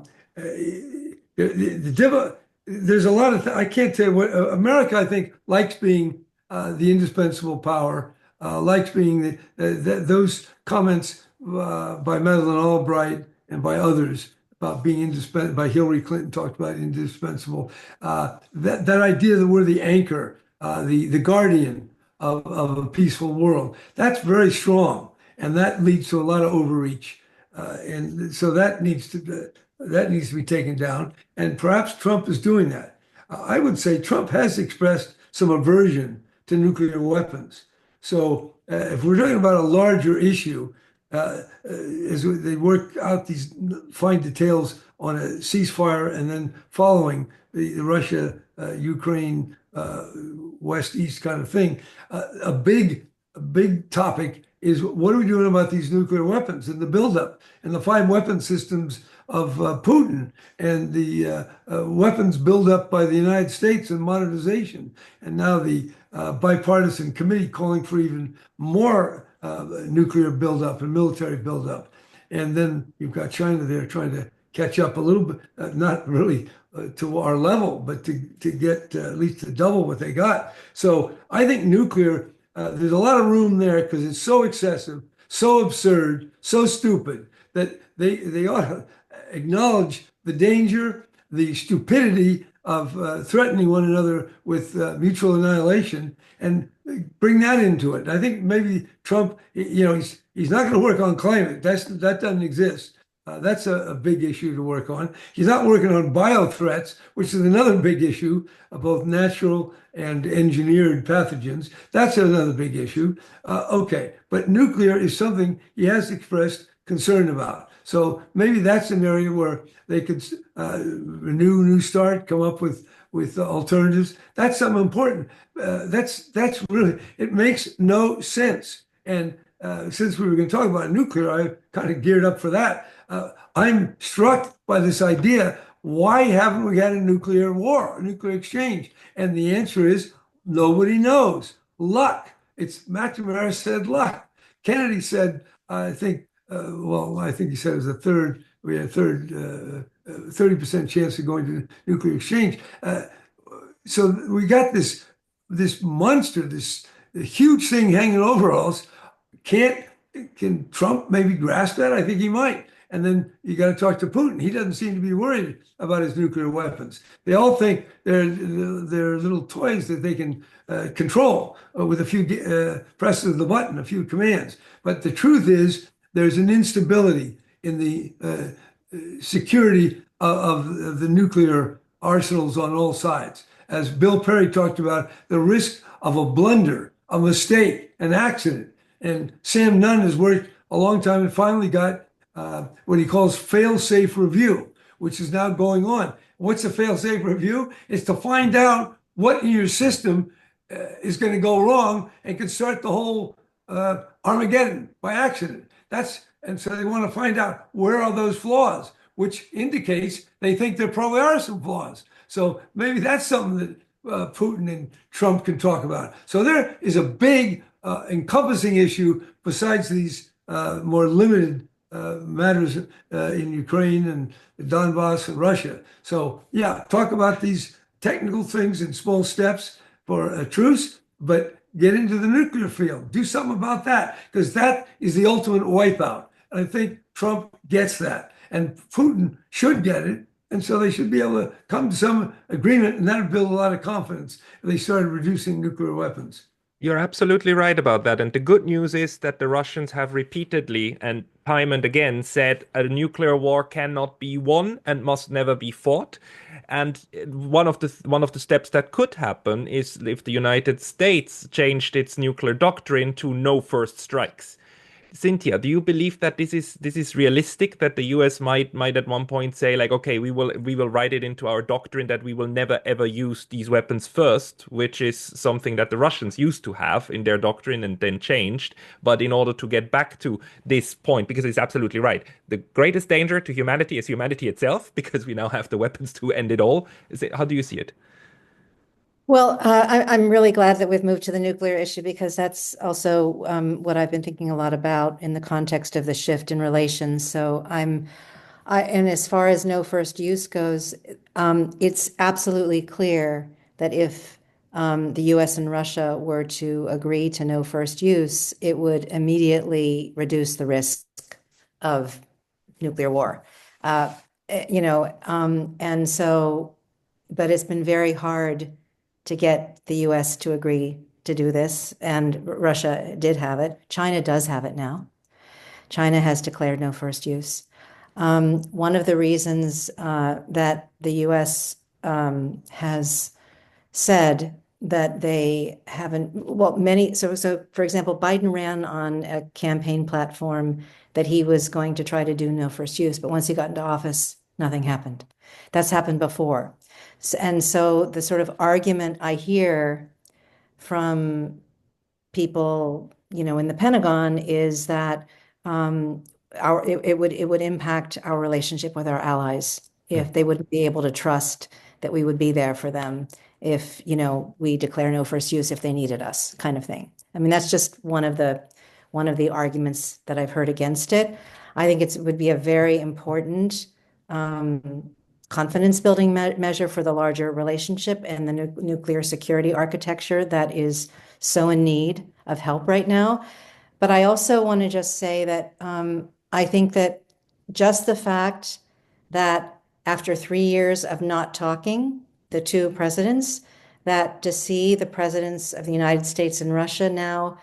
a lot of I can't tell you what America, I think, likes being the indispensable power, likes being those comments by Madeleine Albright and by others about being indispensable. By Hillary Clinton talked about indispensable. That idea that we're the anchor, the guardian of a peaceful world, that's very strong, and that leads to a lot of overreach, and so that needs to be taken down. And perhaps Trump is doing that. I would say Trump has expressed some aversion to nuclear weapons. So if we're talking about a larger issue, as they work out these fine details on a ceasefire and then following the Russia, Ukraine, West East kind of thing, a big topic is what are we doing about these nuclear weapons and the buildup and the 5 weapon systems of Putin and the weapons buildup by the United States and modernization, and now the bipartisan committee calling for even more nuclear buildup and military buildup. And then you've got China there trying to catch up a little bit, not really to our level, but to get at least to double what they got. So I think nuclear, there's a lot of room there because it's so excessive, so absurd, so stupid that they ought to acknowledge the danger, the stupidity of threatening one another with mutual annihilation and bring that into it. I think maybe Trump, he's not going to work on climate. That doesn't exist. That's a big issue to work on. He's not working on bio-threats, which is another big issue, both natural and engineered pathogens. That's another big issue. Okay, but nuclear is something he has expressed concern about. So maybe that's an area where they could renew, new start, come up with alternatives. That's something important. That's really, it makes no sense. And since we were going to talk about nuclear, I kind of geared up for that. I'm struck by this idea. Why haven't we had a nuclear war, a nuclear exchange? And the answer is nobody knows. Luck. It's McNamara said luck. Kennedy said, I think he said it was we had a 30% chance of going to nuclear exchange. So we got this monster, this huge thing hanging over us. Can Trump maybe grasp that? I think he might. And then you got to talk to Putin. He doesn't seem to be worried about his nuclear weapons. They all think they're little toys that they can control with a few presses of the button, a few commands. But the truth is, there's an instability in the security of the nuclear arsenals on all sides. As Bill Perry talked about, the risk of a blunder, a mistake, an accident. And Sam Nunn has worked a long time and finally got what he calls fail-safe review, which is now going on. What's a fail-safe review? It's to find out what in your system is going to go wrong and can start the whole Armageddon by accident. And so they want to find out where are those flaws, which indicates they think there probably are some flaws. So maybe that's something that Putin and Trump can talk about. So there is a big encompassing issue besides these more limited matters in Ukraine and Donbass and Russia. So yeah, talk about these technical things in small steps for a truce, but get into the nuclear field. Do something about that, because that is the ultimate wipeout. And I think Trump gets that, and Putin should get it. And so they should be able to come to some agreement, and that would build a lot of confidence if they started reducing nuclear weapons. You're absolutely right about that. And the good news is that the Russians have repeatedly and time and again said a nuclear war cannot be won and must never be fought. And one of the steps that could happen is if the United States changed its nuclear doctrine to no first strikes. Cynthia, do you believe that this is realistic, that the US might at one point say, like, okay, we will write it into our doctrine that we will never ever use these weapons first, which is something that the Russians used to have in their doctrine and then changed. But in order to get back to this point, because it's absolutely right, the greatest danger to humanity is humanity itself, because we now have the weapons to end it all. How do you see it? Well, I'm really glad that we've moved to the nuclear issue, because that's also what I've been thinking a lot about in the context of the shift in relations. So and as far as no first use goes, it's absolutely clear that if the US and Russia were to agree to no first use, it would immediately reduce the risk of nuclear war. And so, but it's been very hard to get the US to agree to do this, and Russia did have it. China does have it now. China has declared no first use. One of the reasons that the US has said that they haven't, well, so for example, Biden ran on a campaign platform that he was going to try to do no first use, but once he got into office, nothing happened. That's happened before. And so the sort of argument I hear from people, in the Pentagon is that it would impact our relationship with our allies if they wouldn't be able to trust that we would be there for them if, we declare no first use if they needed us, kind of thing. I mean, that's just one of the arguments that I've heard against it. I think it would be a very important confidence building measure for the larger relationship and the nuclear security architecture that is so in need of help right now. But I also want to just say that I think that just the fact that after 3 years of not talking, the two presidents, that to see the presidents of the United States and Russia now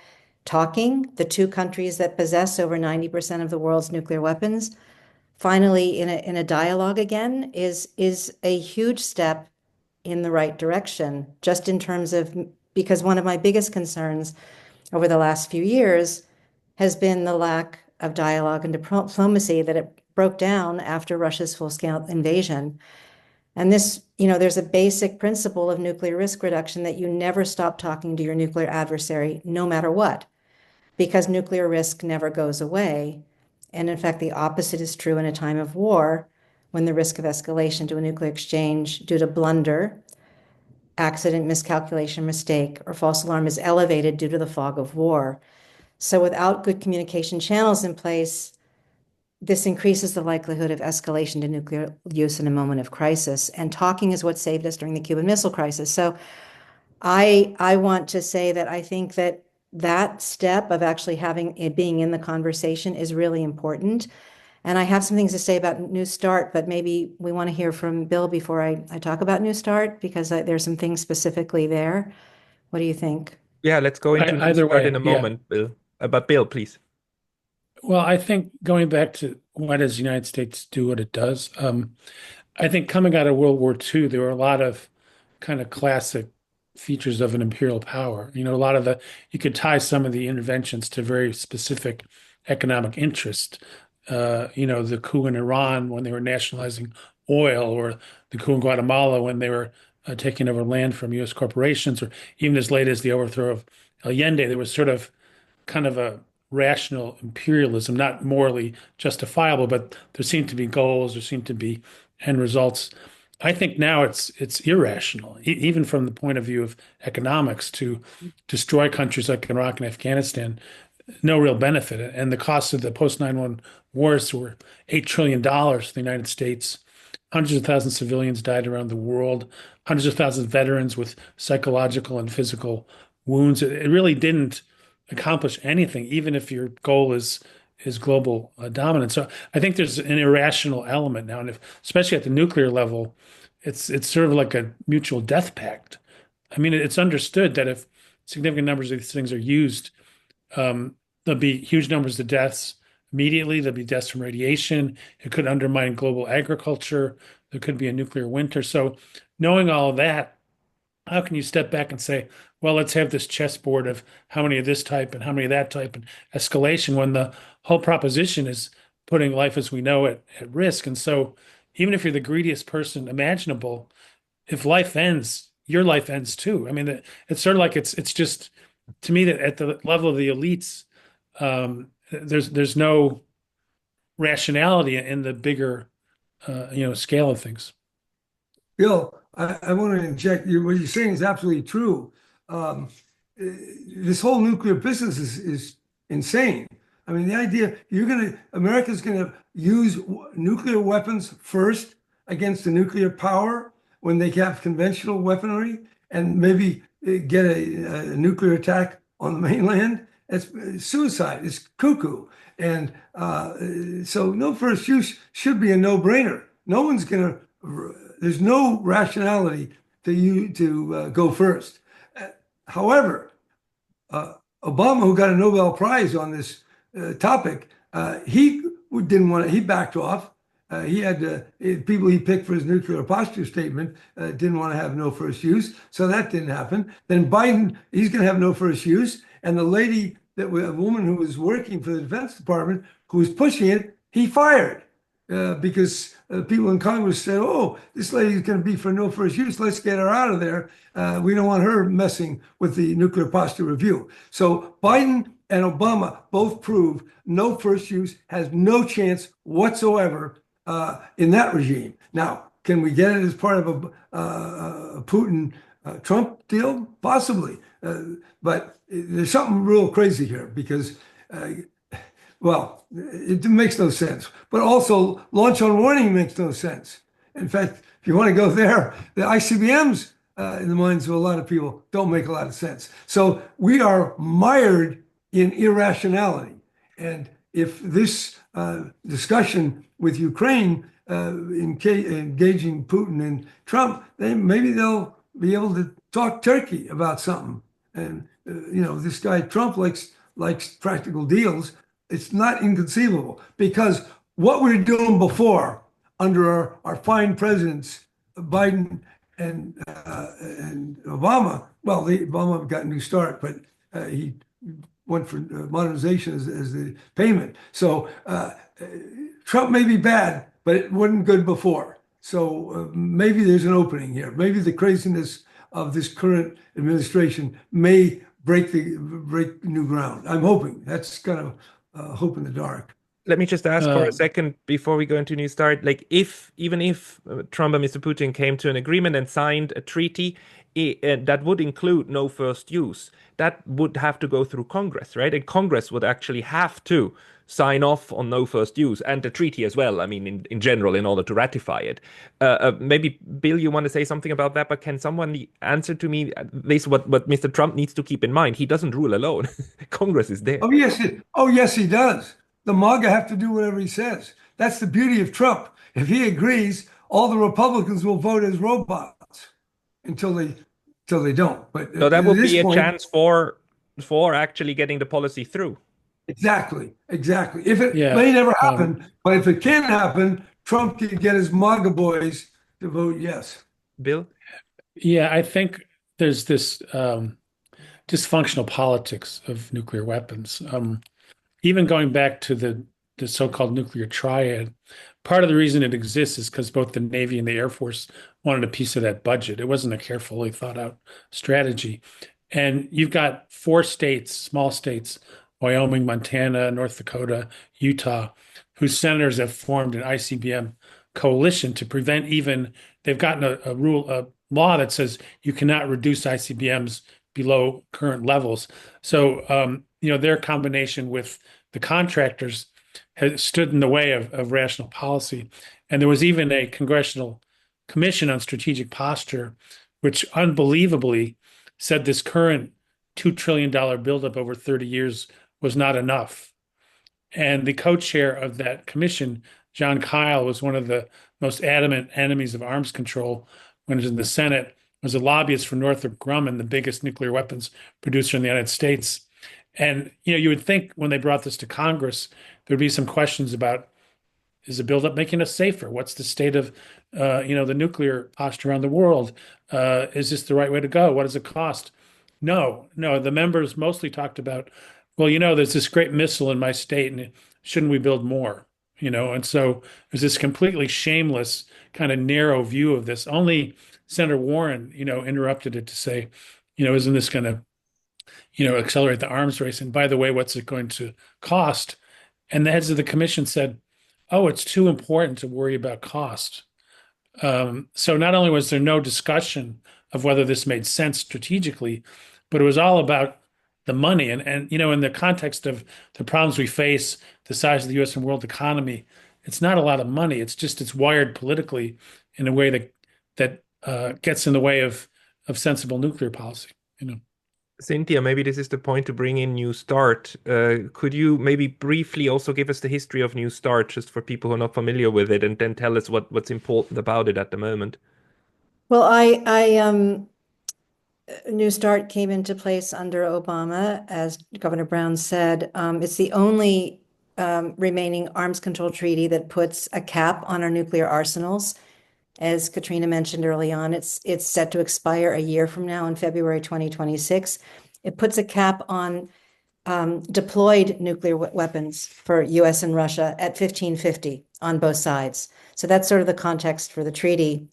talking, the two countries that possess over 90% of the world's nuclear weapons, finally in a dialogue again is a huge step in the right direction, just in terms of, because one of my biggest concerns over the last few years has been the lack of dialogue and diplomacy, that it broke down after Russia's full-scale invasion. And this, there's a basic principle of nuclear risk reduction that you never stop talking to your nuclear adversary, no matter what, because nuclear risk never goes away. And in fact, the opposite is true in a time of war, when the risk of escalation to a nuclear exchange due to blunder, accident, miscalculation, mistake, or false alarm is elevated due to the fog of war. So without good communication channels in place, this increases the likelihood of escalation to nuclear use in a moment of crisis. And talking is what saved us during the Cuban Missile Crisis. So I want to say that I think that step of actually having it being in the conversation is really important. And I have some things to say about New START, but maybe we want to hear from Bill before I talk about New START, because there's some things specifically there. What do you think? Yeah, let's go into New Either START way, in a yeah. moment, Bill. But Bill, please. Well, I think going back to why does the United States do what it does? I think coming out of World War II, there were a lot of kind of classic features of an imperial power. A lot of you could tie some of the interventions to very specific economic interest. The coup in Iran when they were nationalizing oil, or the coup in Guatemala when they were taking over land from U.S. corporations, or even as late as the overthrow of Allende, there was sort of kind of a rational imperialism, not morally justifiable, but there seemed to be goals, there seemed to be end results. I think now it's irrational, even from the point of view of economics, to destroy countries like Iraq and Afghanistan. No real benefit. And the cost of the post 9/11 wars were $8 trillion for the United States. Hundreds of thousands of civilians died around the world, hundreds of thousands of veterans with psychological and physical wounds. It really didn't accomplish anything, even if your goal is global dominance. So I think there's an irrational element now, and especially at the nuclear level, it's sort of like a mutual death pact. I mean, it's understood that if significant numbers of these things are used, there'll be huge numbers of deaths immediately. There'll be deaths from radiation. It could undermine global agriculture. There could be a nuclear winter. So knowing all of that, how can you step back and say, well, let's have this chessboard of how many of this type and how many of that type and escalation, when the whole proposition is putting life as we know it at risk? And so even if you're the greediest person imaginable, if life ends, your life ends too. I mean, it's sort of like it's just, to me, that at the level of the elites, there's no rationality in the bigger scale of things. Bill, I want to inject you. What you're saying is absolutely true. This whole nuclear business is insane. I mean, the idea America's going to use nuclear weapons first against the nuclear power when they have conventional weaponry, and maybe get a nuclear attack on the mainland. It's suicide. It's cuckoo. And so no first use should be a no-brainer. No one's going to. There's no rationality to go first. However, Obama, who got a Nobel Prize on this topic, he didn't want it. He backed off, He had people he picked for his nuclear posture statement didn't want to have no first use, so that didn't happen. Then Biden, he's going to have no first use, and the lady a woman who was working for the Defense Department who was pushing it, he fired because people in Congress said, "Oh, this lady's going to be for no first use. Let's get her out of there. We don't want her messing with the nuclear posture review." So Biden and Obama both prove no first use has no chance whatsoever in that regime. Now, can we get it as part of a Putin-Trump deal? Possibly. But there's something real crazy here because, well, it makes no sense. But also, launch on warning makes no sense. In fact, if you want to go there, the ICBMs in the minds of a lot of people don't make a lot of sense. So we are mired in irrationality. And if this discussion with Ukraine engaging Putin and Trump, then maybe they'll be able to talk Turkey about something. And this guy Trump likes practical deals. It's not inconceivable because what we were doing before under our fine presidents, Biden and Obama. Well, Obama got a new start, but he went for modernization as the payment. So Trump may be bad, but it wasn't good before. So maybe there's an opening here. Maybe the craziness of this current administration may break new ground. I'm hoping. That's kind of hope in the dark. Let me just ask for a second before we go into New Start. Like, even if Trump and Mr. Putin came to an agreement and signed a treaty that would include no first use, that would have to go through Congress, right? And Congress would actually have to sign off on no first use and the treaty as well. I mean, in general, in order to ratify it. Maybe, Bill, you want to say something about that, but can someone answer to me this, what Mr. Trump needs to keep in mind? He doesn't rule alone. Congress is there. Oh, yes, he does. The MAGA have to do whatever he says. That's the beauty of Trump. If he agrees, all the Republicans will vote as robots until they don't. But so that would be a chance for actually getting the policy through. Exactly. If it may never happen, but if it can happen, Trump can get his MAGA boys to vote yes. Bill? Yeah, I think there's this dysfunctional politics of nuclear weapons. Even going back to the so-called nuclear triad, part of the reason it exists is because both the Navy and the Air Force wanted a piece of that budget. It wasn't a carefully thought out strategy. And you've got 4 states, small states, Wyoming, Montana, North Dakota, Utah, whose senators have formed an ICBM coalition to prevent they've gotten a law that says you cannot reduce ICBMs below current levels. So, their combination with the contractors has stood in the way of rational policy. And there was even a Congressional Commission on Strategic Posture, which unbelievably said this current $2 trillion buildup over 30 years was not enough. And the co-chair of that commission, John Kyle, was one of the most adamant enemies of arms control when he was in the Senate, was a lobbyist for Northrop Grumman, the biggest nuclear weapons producer in the United States. And, you would think when they brought this to Congress, there'd be some questions about, is the buildup making us safer? What's the state of, the nuclear posture around the world? Is this the right way to go? What does it cost? No, the members mostly talked about, well, there's this great missile in my state, and shouldn't we build more? And so there's this completely shameless kind of narrow view of this. Only Senator Warren, interrupted it to say, isn't this going to, accelerate the arms race? And by the way, what's it going to cost? And the heads of the commission said, oh, it's too important to worry about cost. So not only was there no discussion of whether this made sense strategically, but it was all about the money. And in the context of the problems we face, the size of the U.S. and world economy, it's not a lot of money. It's wired politically in a way that gets in the way of sensible nuclear policy. Cynthia, maybe this is the point to bring in New Start. Could you maybe briefly also give us the history of New Start, just for people who are not familiar with it, and then tell us what's important about it at the moment? Well, New Start came into place under Obama, as Governor Brown said. It's the only remaining arms control treaty that puts a cap on our nuclear arsenals. As Katrina mentioned early on, it's set to expire a year from now in February 2026. It puts a cap on deployed nuclear weapons for US and Russia at 1550 on both sides. So that's sort of the context for the treaty.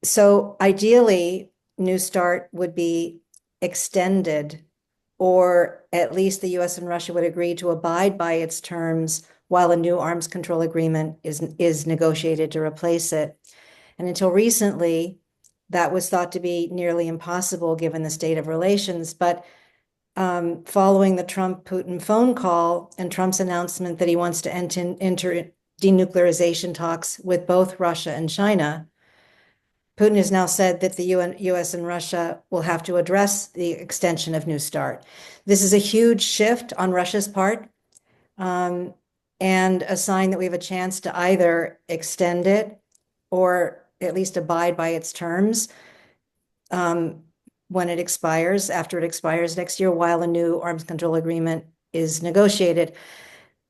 So ideally, New START would be extended, or at least the US and Russia would agree to abide by its terms while a new arms control agreement is negotiated to replace it. And until recently, that was thought to be nearly impossible given the state of relations. But following the Trump-Putin phone call and Trump's announcement that he wants to enter denuclearization talks with both Russia and China, Putin has now said that the US and Russia will have to address the extension of New START. This is a huge shift on Russia's part, and a sign that we have a chance to either extend it or at least abide by its terms when it expires, after it expires next year, while a new arms control agreement is negotiated.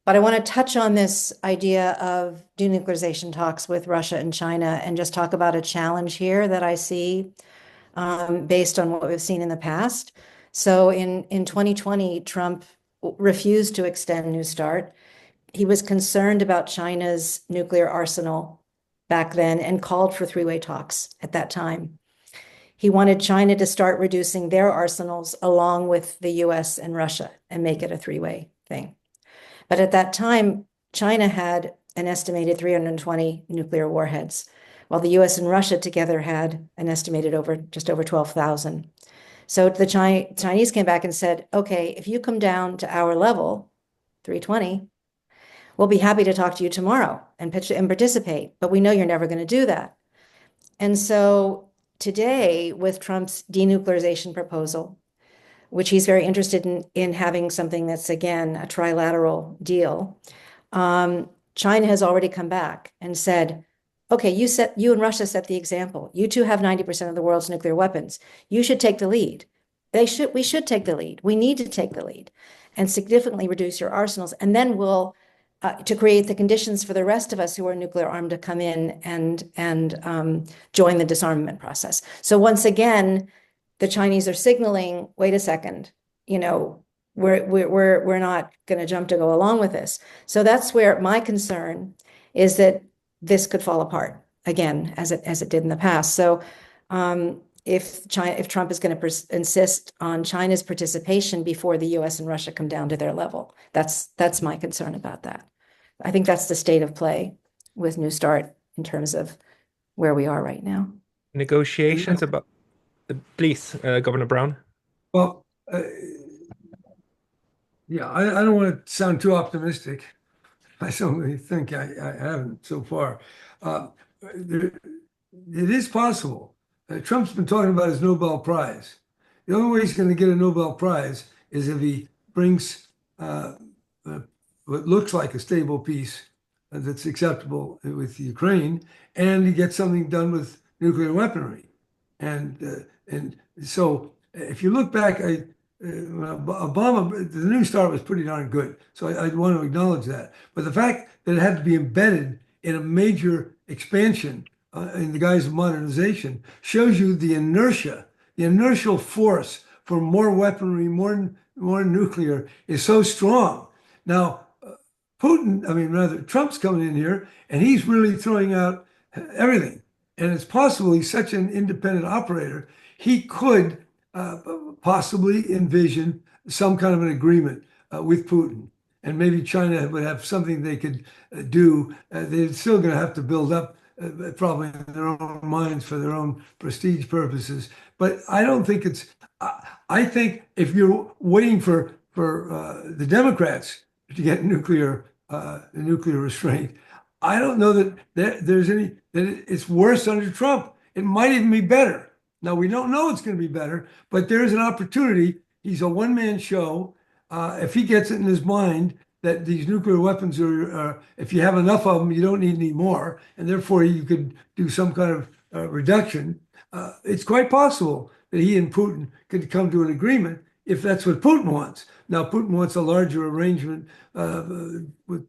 But I want to touch on this idea of denuclearization talks with Russia and China and just talk about a challenge here that I see based on what we've seen in the past. So in 2020, Trump refused to extend New START. He was concerned about China's nuclear arsenal back then and called for three-way talks at that time. He wanted China to start reducing their arsenals along with the US and Russia and make it a three-way thing. But at that time, China had an estimated 320 nuclear warheads, while the US and Russia together had an estimated just over 12,000. So the Chinese came back and said, okay, if you come down to our level, 320, we'll be happy to talk to you tomorrow and participate, but we know you're never going to do that. And so today, with Trump's denuclearization proposal, which he's very interested in having something that's, again, a trilateral deal, China has already come back and said, okay, you and Russia set the example. You two have 90% of the world's nuclear weapons. You should take the lead. We should take the lead. We need to take the lead and significantly reduce your arsenals. And then we'll, to create the conditions for the rest of us who are nuclear armed to come in and join the disarmament process. So once again, the Chinese are signaling, wait a second, we're not going to jump to go along with this. So that's where my concern is that this could fall apart again, as it did in the past. So if Trump is going to insist on China's participation before the US and Russia come down to their level, that's my concern about that. I think that's the state of play with New START in terms of where we are right now. Negotiations about, please, Governor Brown. Well, yeah, I don't want to sound too optimistic. I certainly think I haven't so far. It is possible. Trump's been talking about his Nobel Prize. The only way he's going to get a Nobel Prize is if he brings what looks like a stable peace that's acceptable with Ukraine, and he gets something done with nuclear weaponry. And so if you look back, Obama, the New START was pretty darn good. So I want to acknowledge that. But the fact that it had to be embedded in a major expansion in the guise of modernization shows you the inertia, the inertial force for more weaponry, more nuclear is so strong. Now, Trump's coming in here and he's really throwing out everything. And it's possible he's such an independent operator, he could possibly envision some kind of an agreement with Putin. And maybe China would have something they could do. They're still going to have to build up probably in their own minds for their own prestige purposes. But I don't think it's, I think if you're waiting for the Democrats to get nuclear restraint, I don't know that there's any, that it's worse under Trump. It might even be better. Now, we don't know it's going to be better, but there's an opportunity. He's a one-man show. If he gets it in his mind that these nuclear weapons are, if you have enough of them, you don't need any more, and therefore you could do some kind of reduction, it's quite possible that he and Putin could come to an agreement if that's what Putin wants. Now, Putin wants a larger arrangement with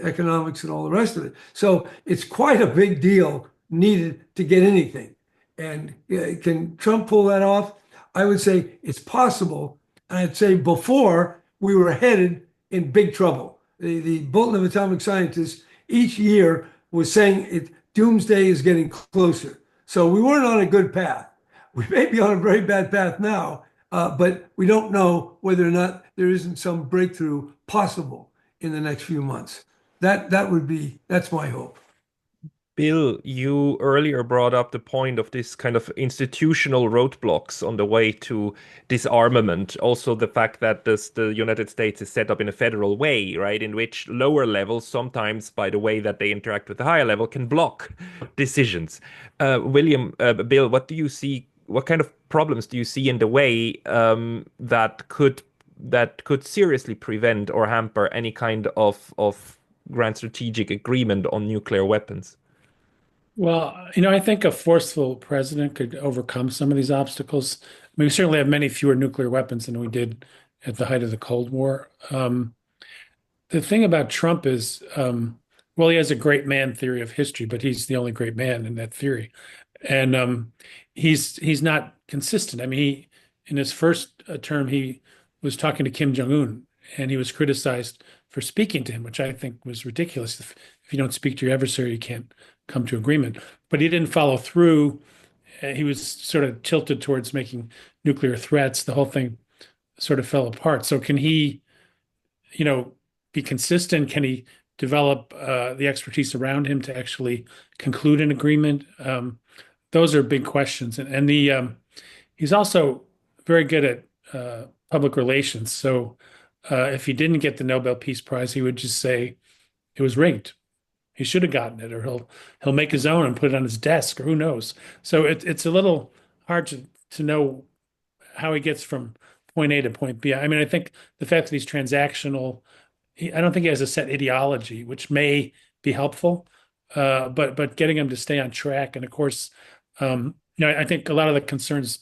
economics and all the rest of it. So it's quite a big deal needed to get anything. And can Trump pull that off? I would say it's possible. And I'd say before we were headed in big trouble. The Bulletin of Atomic Scientists each year was saying doomsday is getting closer. So we weren't on a good path. We may be on a very bad path now, but we don't know whether or not there isn't some breakthrough possible in the next few months. That's my hope. Bill, you earlier brought up the point of this kind of institutional roadblocks on the way to disarmament. Also, the fact that the United States is set up in a federal way, right, in which lower levels, sometimes by the way that they interact with the higher level, can block decisions. Bill, what do you see? What kind of problems do you see in the way that could seriously prevent or hamper any kind of grand strategic agreement on nuclear weapons? Well, I think a forceful president could overcome some of these obstacles. I mean, we certainly have many fewer nuclear weapons than we did at the height of the Cold War. The thing about Trump is, well, he has a great man theory of history, but he's the only great man in that theory. And he's not consistent. I mean, in his first term, he was talking to Kim Jong-un, and he was criticized for speaking to him, which I think was ridiculous. If you don't speak to your adversary, you can't come to agreement. But he didn't follow through. He was sort of tilted towards making nuclear threats. The whole thing sort of fell apart. So can he, be consistent? Can he develop the expertise around him to actually conclude an agreement? Those are big questions. And he's also very good at public relations. So if he didn't get the Nobel Peace Prize, he would just say it was rigged. He should have gotten it, or he'll make his own and put it on his desk, or who knows. So it's a little hard to know how he gets from point A to point B. I mean, I think the fact that he's transactional, I don't think he has a set ideology, which may be helpful, but getting him to stay on track. And of course, I think a lot of the concerns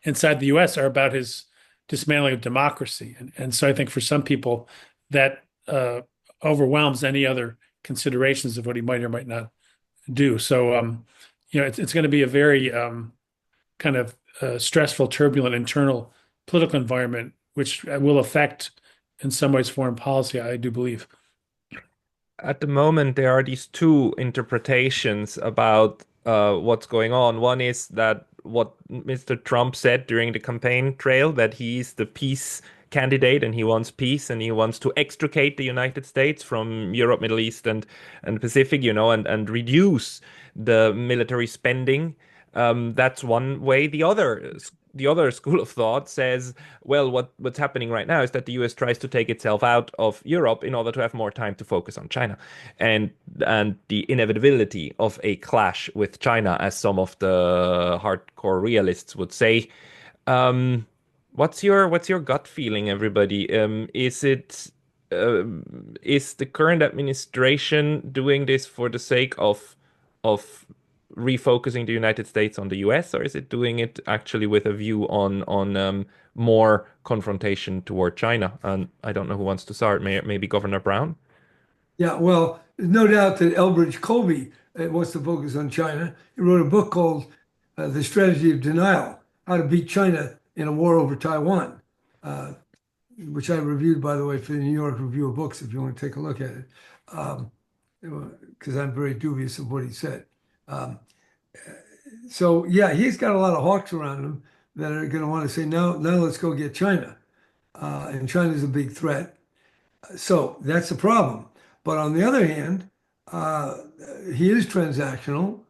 inside the U.S. are about his dismantling of democracy. And so I think for some people that overwhelms any other considerations of what he might or might not do. So, it's going to be a very kind of stressful, turbulent internal political environment, which will affect, in some ways, foreign policy, I do believe. At the moment, there are these two interpretations about what's going on. One is that what Mr. Trump said during the campaign trail, that he's the peace candidate and he wants peace and he wants to extricate the United States from Europe, Middle East and Pacific, and reduce the military spending. That's one way. The other school of thought says, well, what's happening right now is that the US tries to take itself out of Europe in order to have more time to focus on China and the inevitability of a clash with China, as some of the hardcore realists would say. What's your gut feeling, everybody? Is the current administration doing this for the sake of refocusing the United States on the US, or is it doing it actually with a view on more confrontation toward China? And I don't know who wants to start. Maybe Governor Brown? Yeah, well, there's no doubt that Elbridge Colby wants to focus on China. He wrote a book called The Strategy of Denial: How to Beat China in a War Over Taiwan, which I reviewed, by the way, for the New York Review of Books, if you want to take a look at it, because I'm very dubious of what he said. So, yeah, he's got a lot of hawks around him that are going to want to say, now let's go get China. And China's a big threat. So that's a problem. But on the other hand, he is transactional.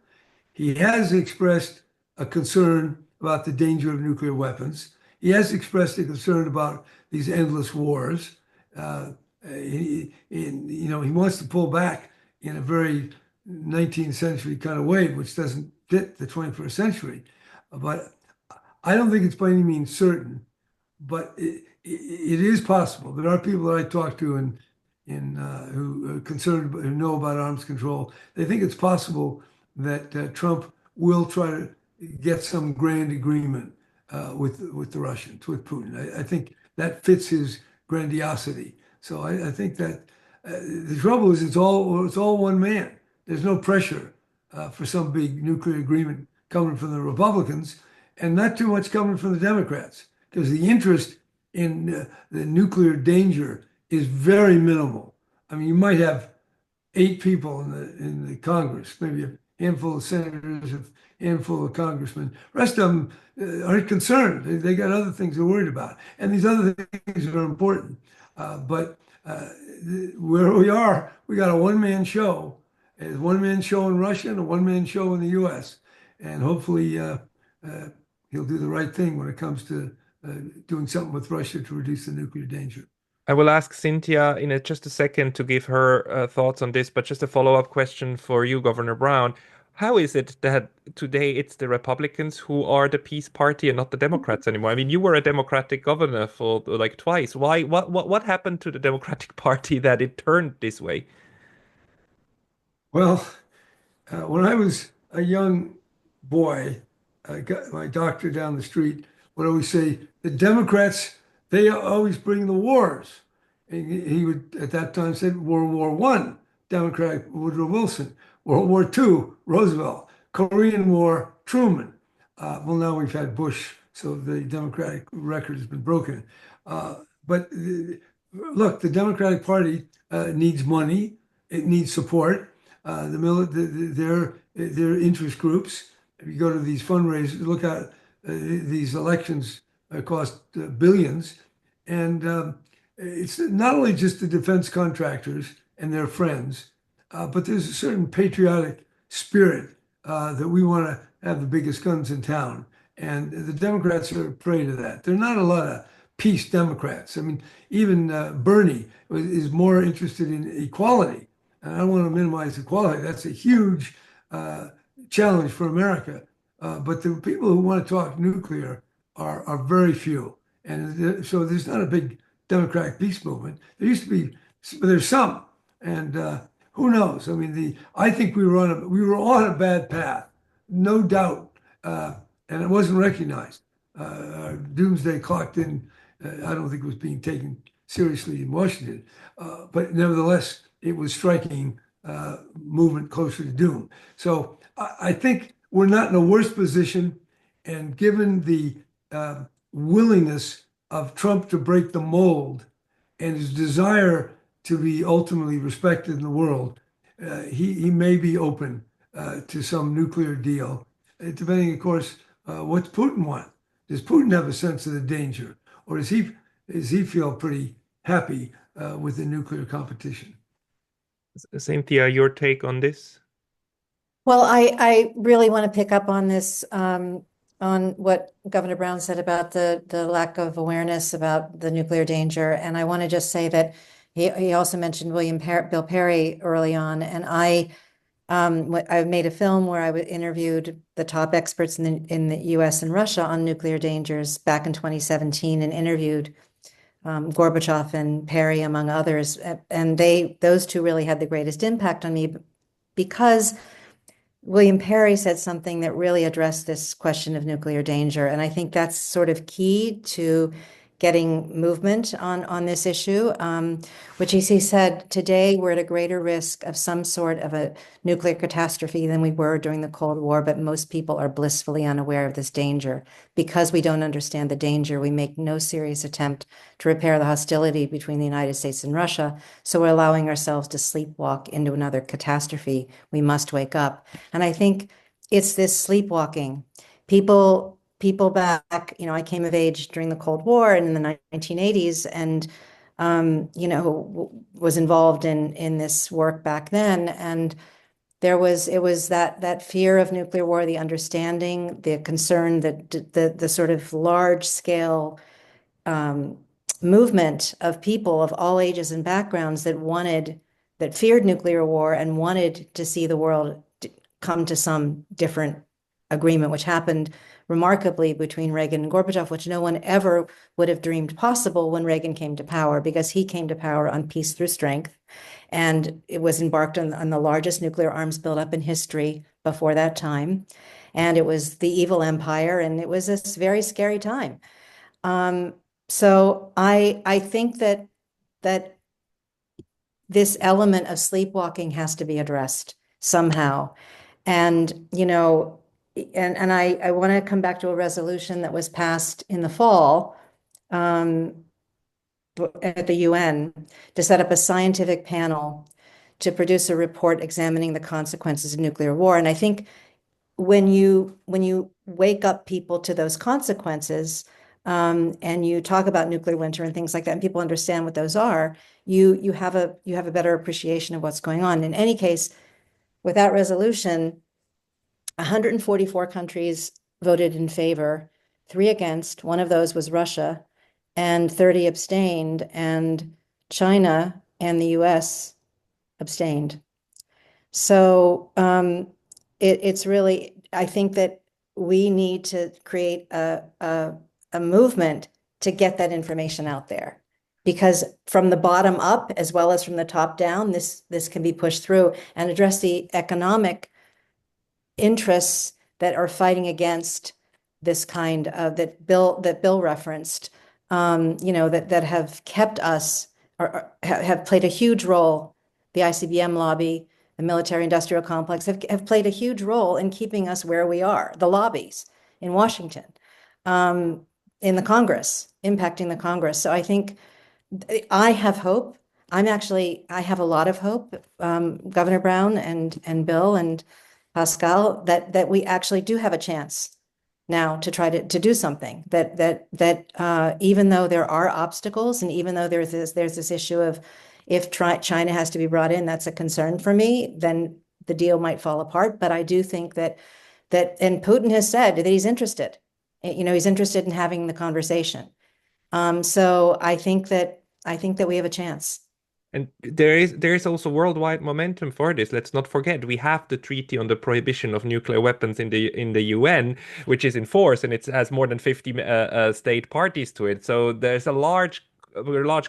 He has expressed a concern about the danger of nuclear weapons. He has expressed a concern about these endless wars. He wants to pull back in a very 19th century kind of way, which doesn't fit the 21st century. But I don't think it's by any means certain, but it is possible. There are people that I talk to who are concerned, who know about arms control. They think it's possible that Trump will try to get some grand agreement with the Russians, with Putin. I think that fits his grandiosity. So I think that the trouble is it's all one man. There's no pressure for some big nuclear agreement coming from the Republicans, and not too much coming from the Democrats, because the interest in the nuclear danger is very minimal. I mean, you might have 8 people in the Congress, maybe a handful of senators, a handful of congressmen. Rest of them aren't concerned. They got other things they're worried about, and these other things are important. But where we are, we got a one-man show. There's one-man show in Russia and a one-man show in the U.S. And hopefully he'll do the right thing when it comes to doing something with Russia to reduce the nuclear danger. I will ask Cynthia in just a second to give her thoughts on this, but just a follow-up question for you, Governor Brown. How is it that today it's the Republicans who are the peace party and not the Democrats anymore? I mean, you were a Democratic governor for like twice. Why? What happened to the Democratic Party that it turned this way? Well, when I was a young boy, I got my doctor down the street would always say, the Democrats, they always bring the wars. And he would, at that time, said World War I, Democrat Woodrow Wilson. World War II, Roosevelt. Korean War, Truman. Well, now we've had Bush, so the Democratic record has been broken. But look, the Democratic Party needs money. It needs support. Their interest groups. If you go to these fundraisers, look at these elections cost billions, and it's not only just the defense contractors and their friends, but there's a certain patriotic spirit that we want to have the biggest guns in town, and the Democrats are a prey to that. There are not a lot of peace Democrats. I mean, even Bernie is more interested in equality. And I don't want to minimize equality. That's a huge challenge for America. But the people who want to talk nuclear are very few. And so there's not a big Democratic peace movement. There used to be, but there's some. And who knows? I mean, I think we were on a bad path, no doubt, and it wasn't recognized. Our doomsday clock didn't. I don't think it was being taken seriously in Washington, but nevertheless, it was striking movement closer to doom. So I think we're not in a worse position, and given the willingness of Trump to break the mold and his desire to be ultimately respected in the world, he may be open to some nuclear deal, depending, of course, what Putin want. Does Putin have a sense of the danger, or does he feel pretty happy with the nuclear competition? Cynthia, your take on this? Well, I really want to pick up on this, on what Governor Brown said about the lack of awareness about the nuclear danger. And I want to just say that he also mentioned Bill Perry early on. And I made a film where I interviewed the top experts in the US and Russia on nuclear dangers back in 2017, and interviewed Gorbachev and Perry, among others. And those two really had the greatest impact on me, because William Perry said something that really addressed this question of nuclear danger. And I think that's sort of key to getting movement on this issue, which he said, today we're at a greater risk of some sort of a nuclear catastrophe than we were during the Cold War, but most people are blissfully unaware of this danger. Because we don't understand the danger, we make no serious attempt to repair the hostility between the United States and Russia, so we're allowing ourselves to sleepwalk into another catastrophe. We must wake up. And I think it's this sleepwalking. People back, I came of age during the Cold War and in the 1980s, and, was involved in this work back then. And it was that fear of nuclear war, the understanding, the concern, the sort of large scale movement of people of all ages and backgrounds that feared nuclear war and wanted to see the world come to some different agreement, which happened remarkably between Reagan and Gorbachev, which no one ever would have dreamed possible when Reagan came to power, because he came to power on peace through strength. And it was embarked on the largest nuclear arms buildup in history before that time. and it was the evil empire, and it was a very scary time. So I think that this element of sleepwalking has to be addressed somehow. And, you know, and I want to come back to a resolution that was passed in the fall at the UN to set up a scientific panel to produce a report examining the consequences of nuclear war. And I think when you wake up people to those consequences, and you talk about nuclear winter and things like that, and people understand what those are, you have a better appreciation of what's going on. In any case, with that resolution, 144 countries voted in favor, 3 against. One of those was Russia, and 30 abstained, and China and the US abstained. So it's really, I think that we need to create a movement to get that information out there, because from the bottom up as well as from the top down, this can be pushed through and address the economic interests that are fighting against this kind of that Bill referenced, that have kept us or have played a huge role. The ICBM lobby, the military industrial complex have played a huge role in keeping us where we are. The lobbies in Washington, in the Congress, impacting the Congress. So I think I have hope. I have a lot of hope, Governor Brown and Bill and Pascal, that we actually do have a chance now to try to do something. That even though there are obstacles, and even though there's this issue of if China has to be brought in, that's a concern for me, then the deal might fall apart. But I do think that and Putin has said that he's interested. He's interested in having the conversation. So I think that we have a chance. And there is also worldwide momentum for this. Let's not forget, we have the Treaty on the Prohibition of Nuclear Weapons in the UN, which is in force, and it has more than 50 state parties to it. So there's a large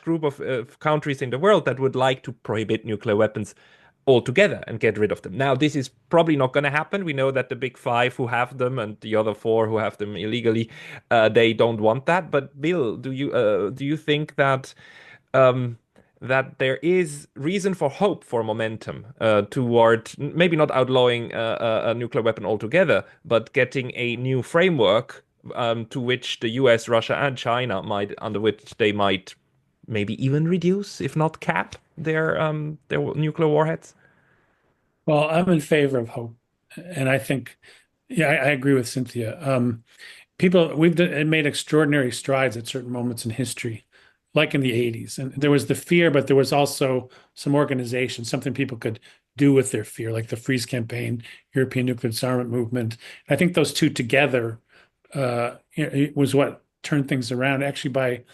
group of countries in the world that would like to prohibit nuclear weapons altogether and get rid of them. Now, this is probably not going to happen. We know that the big 5 who have them and the other 4 who have them illegally, they don't want that. But Bill, do you think that that there is reason for hope for momentum toward maybe not outlawing a nuclear weapon altogether, but getting a new framework to which the US, Russia, and China under which they might maybe even reduce, if not cap, their nuclear warheads? Well, I'm in favor of hope, and I think, yeah, I agree with Cynthia. We've made extraordinary strides at certain moments in history, like in the 80s. And there was the fear, but there was also some organization, something people could do with their fear, like the Freeze Campaign, European Nuclear Disarmament Movement. I think those two together it was what turned things around. Actually,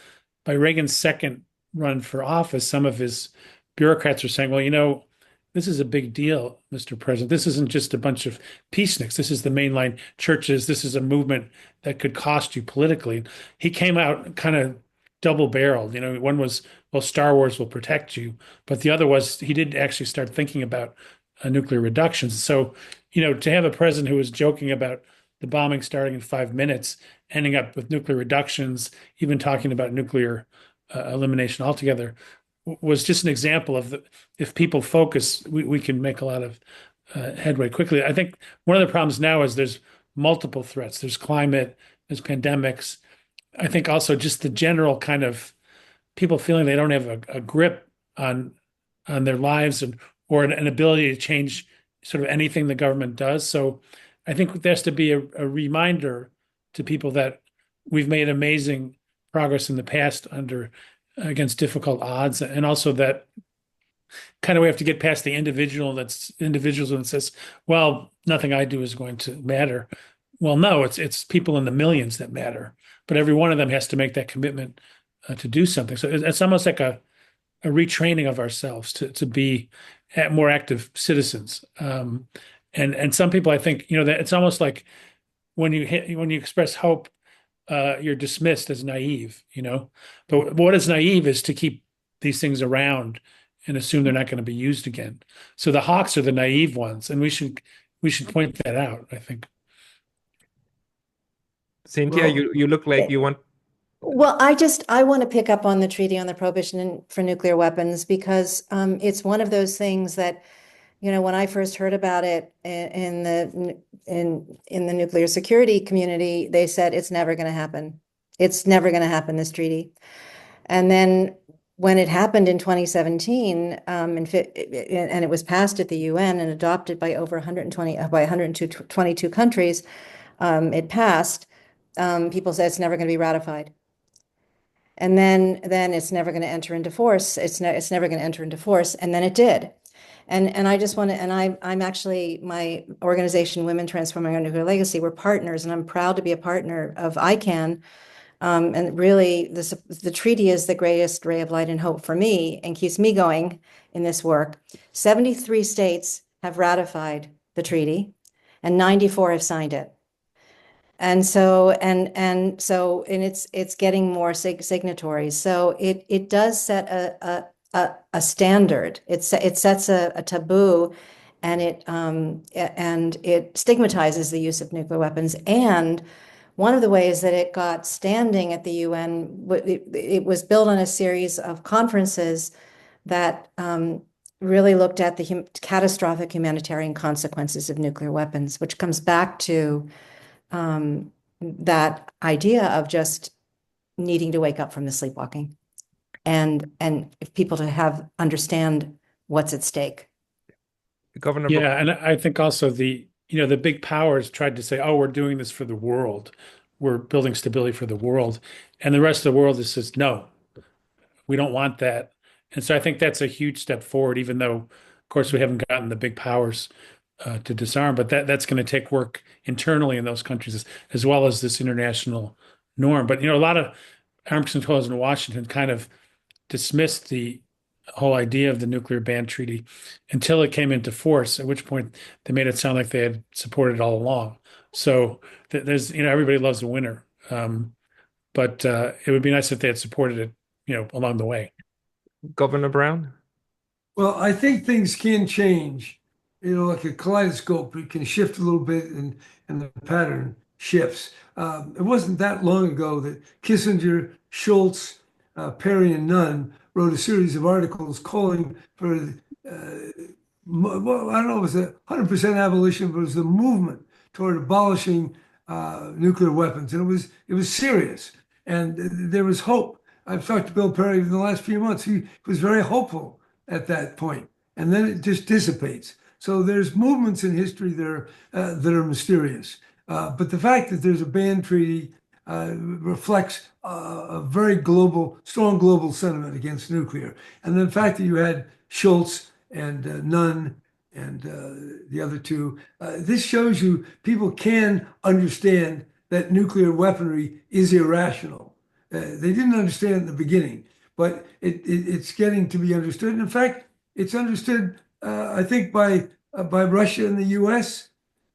by Reagan's second run for office, some of his bureaucrats were saying, well, this is a big deal, Mr. President. This isn't just a bunch of peaceniks. This is the mainline churches. This is a movement that could cost you politically. He came out kind of double-barreled. One was, well, Star Wars will protect you, but the other was he did actually start thinking about nuclear reductions. So, to have a president who was joking about the bombing starting in 5 minutes, ending up with nuclear reductions, even talking about nuclear elimination altogether, was just an example of if people focus, we can make a lot of headway quickly. I think one of the problems now is there's multiple threats. There's climate, there's pandemics. I think also just the general kind of people feeling they don't have a grip on their lives or an ability to change sort of anything the government does. So I think there has to be a reminder to people that we've made amazing progress in the past against difficult odds, and also that kind of we have to get past the individualism that says, well, nothing I do is going to matter. Well, no, it's people in the millions that matter, but every one of them has to make that commitment to do something. So it's almost like a retraining of ourselves to be more active citizens. And some people, I think, that it's almost like when you express hope, you're dismissed as naive, But what is naive is to keep these things around and assume they're not going to be used again. So the hawks are the naive ones, and we should point that out, I think. Cynthia, Well, you look like you want. Well, I want to pick up on the Treaty on the Prohibition for Nuclear Weapons because it's one of those things that, when I first heard about it in the nuclear security community, they said it's never going to happen. It's never going to happen, this treaty. And then when it happened in 2017, and it was passed at the UN and adopted by over 122 countries, it passed. People said it's never going to be ratified. And then it's never going to enter into force. It's never going to enter into force. And then it did. And I just want to, and I'm actually, my organization, Women Transforming Our Nuclear Legacy, we're partners, and I'm proud to be a partner of ICANN. And really, the treaty is the greatest ray of light and hope for me and keeps me going in this work. 73 states have ratified the treaty, and 94 have signed it. And so, it's getting more signatories. So it does set a standard. It sets a taboo, and it stigmatizes the use of nuclear weapons. And one of the ways that it got standing at the UN, it was built on a series of conferences that really looked at the catastrophic humanitarian consequences of nuclear weapons, which comes back to that idea of just needing to wake up from the sleepwalking, and if people to understand what's at stake. Governor. Yeah, and I think also the big powers tried to say, oh, we're doing this for the world. We're building stability for the world. And the rest of the world just says, no, we don't want that. And so I think that's a huge step forward, even though, of course, we haven't gotten the big powers to disarm, but that's going to take work internally in those countries as well as this international norm. But a lot of arms controllers in Washington kind of dismissed the whole idea of the nuclear ban treaty until it came into force, at which point they made it sound like they had supported it all along. So there's everybody loves a winner, but it would be nice if they had supported it along the way. Governor Brown. Well, I think things can change. Like a kaleidoscope, it can shift a little bit, and the pattern shifts. It wasn't that long ago that Kissinger, Schultz, Perry, and Nunn wrote a series of articles calling for, well, I don't know, it was 100% abolition, but it was the movement toward abolishing nuclear weapons, and it was serious, and there was hope. I've talked to Bill Perry in the last few months. He was very hopeful at that point, and then it just dissipates. So there's movements in history that are mysterious. But the fact that there's a ban treaty reflects a very strong global sentiment against nuclear. And the fact that you had Schultz and Nunn and the other two, this shows you people can understand that nuclear weaponry is irrational. They didn't understand in the beginning, but it's getting to be understood. And in fact, it's understood, I think, by Russia and the U.S.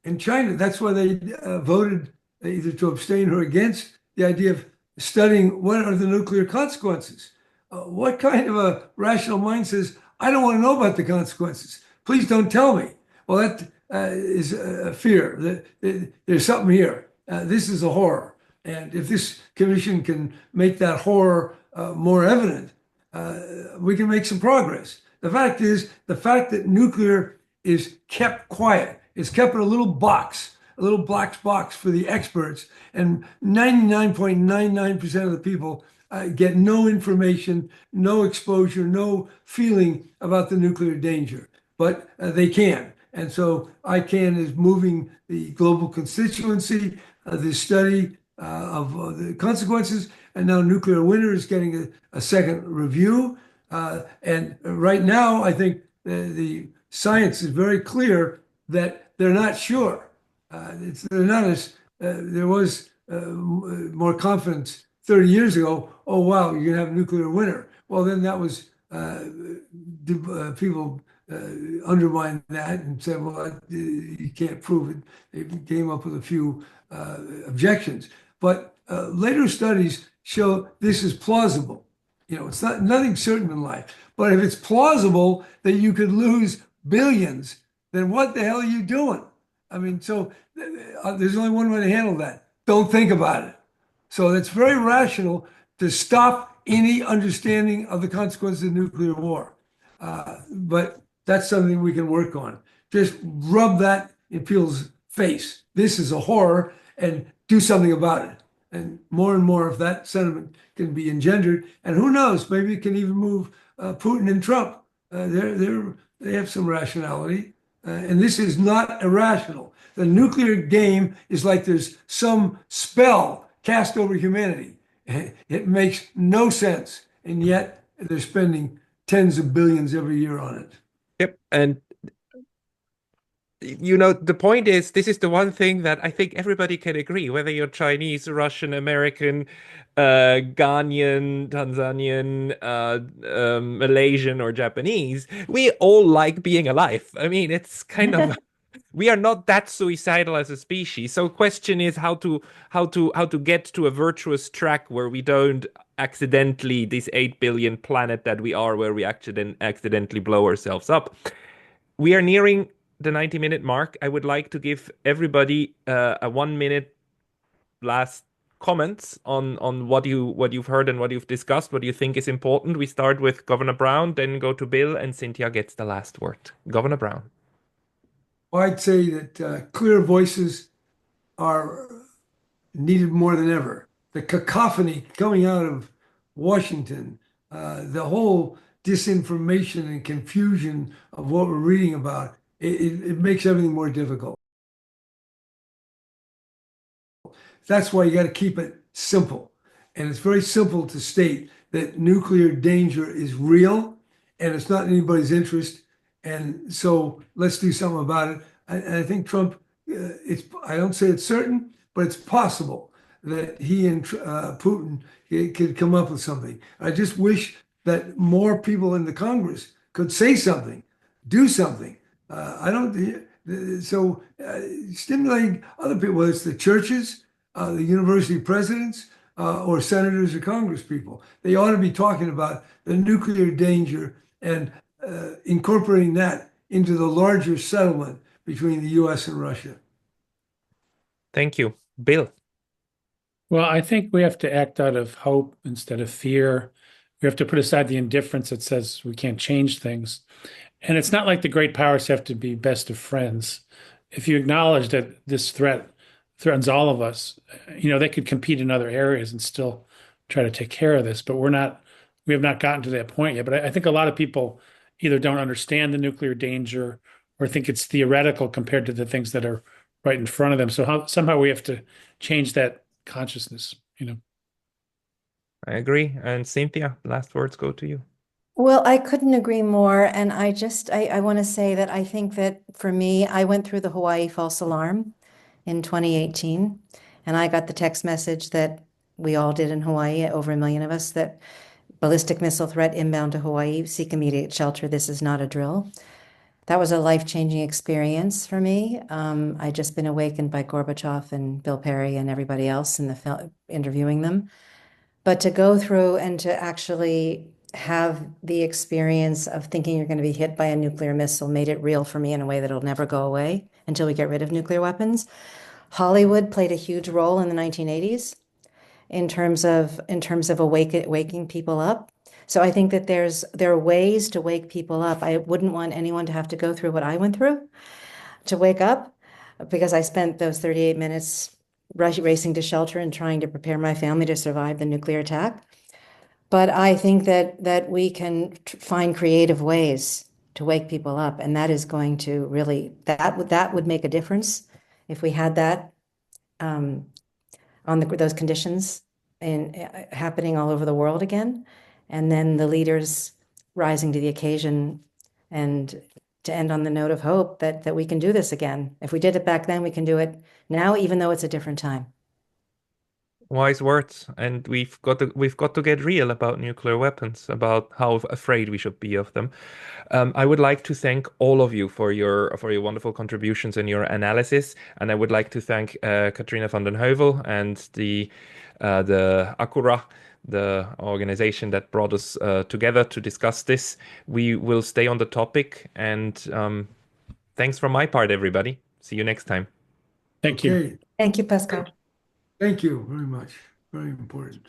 and China. That's why they voted either to abstain or against the idea of studying what are the nuclear consequences. What kind of a rational mind says, I don't want to know about the consequences. Please don't tell me. Well, that is a fear. There's something here. This is a horror. And if this commission can make that horror more evident, we can make some progress. The fact is, the fact that nuclear is kept quiet, is kept in a little box, a little black box for the experts, and 99.99% of the people get no information, no exposure, no feeling about the nuclear danger, but they can. And so ICANN is moving the global constituency, the study of the consequences, and now Nuclear Winter is getting a second review. And right now, I think the science is very clear that they're not sure. They're not as there was more confidence 30 years ago. Oh wow, you're gonna have nuclear winter. Well, then that was people undermined that and said, well, you can't prove it. They came up with a few objections, but later studies show this is plausible. It's nothing certain in life, but if it's plausible that you could lose billions, then what the hell are you doing? I mean, so there's only one way to handle that. don't think about it. So it's very rational to stop any understanding of the consequences of nuclear war. But that's something we can work on. Just rub that in people's face. This is a horror, and do something about it. And more, if that sentiment can be engendered, and who knows, maybe it can even move Putin and Trump. They have some rationality, and this is not irrational. The nuclear game is like there's some spell cast over humanity. It makes no sense, and yet they're spending tens of billions every year on it. Yep. And the point is, this is the one thing that I think everybody can agree, whether you're Chinese, Russian, American, Ghanaian, Tanzanian, Malaysian, or Japanese, we all like being alive. I mean, it's kind of we are not that suicidal as a species. So question is how to get to a virtuous track where we don't accidentally, this 8 billion planet that we are, where we accidentally blow ourselves up. We are nearing the 90-minute mark. I would like to give everybody a 1 minute last comments on what you've heard and what you've discussed, what you think is important. We start with Governor Brown, then go to Bill, and Cynthia gets the last word. Governor Brown. I'd say that clear voices are needed more than ever. The cacophony coming out of Washington, the whole disinformation and confusion of what we're reading about, it makes everything more difficult. That's why you got to keep it simple. And it's very simple to state that nuclear danger is real and it's not in anybody's interest. And so let's do something about it. I think Trump, I don't say it's certain, but it's possible that he and Putin could come up with something. I just wish that more people in the Congress could say something, do something. Stimulating other people, whether it's the churches, the university presidents, or senators or Congress people, they ought to be talking about the nuclear danger and incorporating that into the larger settlement between the U.S. and Russia. Thank you. Bill. Well, I think we have to act out of hope instead of fear. We have to put aside the indifference that says we can't change things. And it's not like the great powers have to be best of friends. If you acknowledge that this threat threatens all of us, they could compete in other areas and still try to take care of this. But we have not gotten to that point yet. But I think a lot of people either don't understand the nuclear danger or think it's theoretical compared to the things that are right in front of them. So somehow we have to change that consciousness. I agree. And Cynthia, last words go to you. Well, I couldn't agree more. And I want to say that I think that for me, I went through the Hawaii false alarm in 2018, and I got the text message that we all did in Hawaii, over 1 million of us, that ballistic missile threat inbound to Hawaii, seek immediate shelter. This is not a drill. That was a life-changing experience for me. I'd just been awakened by Gorbachev and Bill Perry and everybody else in the interviewing them. But to go through and to actually have the experience of thinking you're going to be hit by a nuclear missile made it real for me in a way that'll never go away until we get rid of nuclear weapons. Hollywood played a huge role in the 1980s in terms of waking people up. So I think that there are ways to wake people up. I wouldn't want anyone to have to go through what I went through to wake up, because I spent those 38 minutes racing to shelter and trying to prepare my family to survive the nuclear attack. But I think that we can find creative ways to wake people up, and that is going to really, that would make a difference if we had that on those conditions happening all over the world again, and then the leaders rising to the occasion, and to end on the note of hope that we can do this again. If we did it back then, we can do it now, even though it's a different time. Wise words, and we've got to get real about nuclear weapons, about how afraid we should be of them. I would like to thank all of you for your wonderful contributions and your analysis, and I would like to thank Katrina van den Heuvel and the Acura, the organization that brought us together to discuss this. We will stay on the topic, and thanks from my part, everybody. See you next time. Thank you. Okay. Thank you, Pascal. Thank you very much. Very important.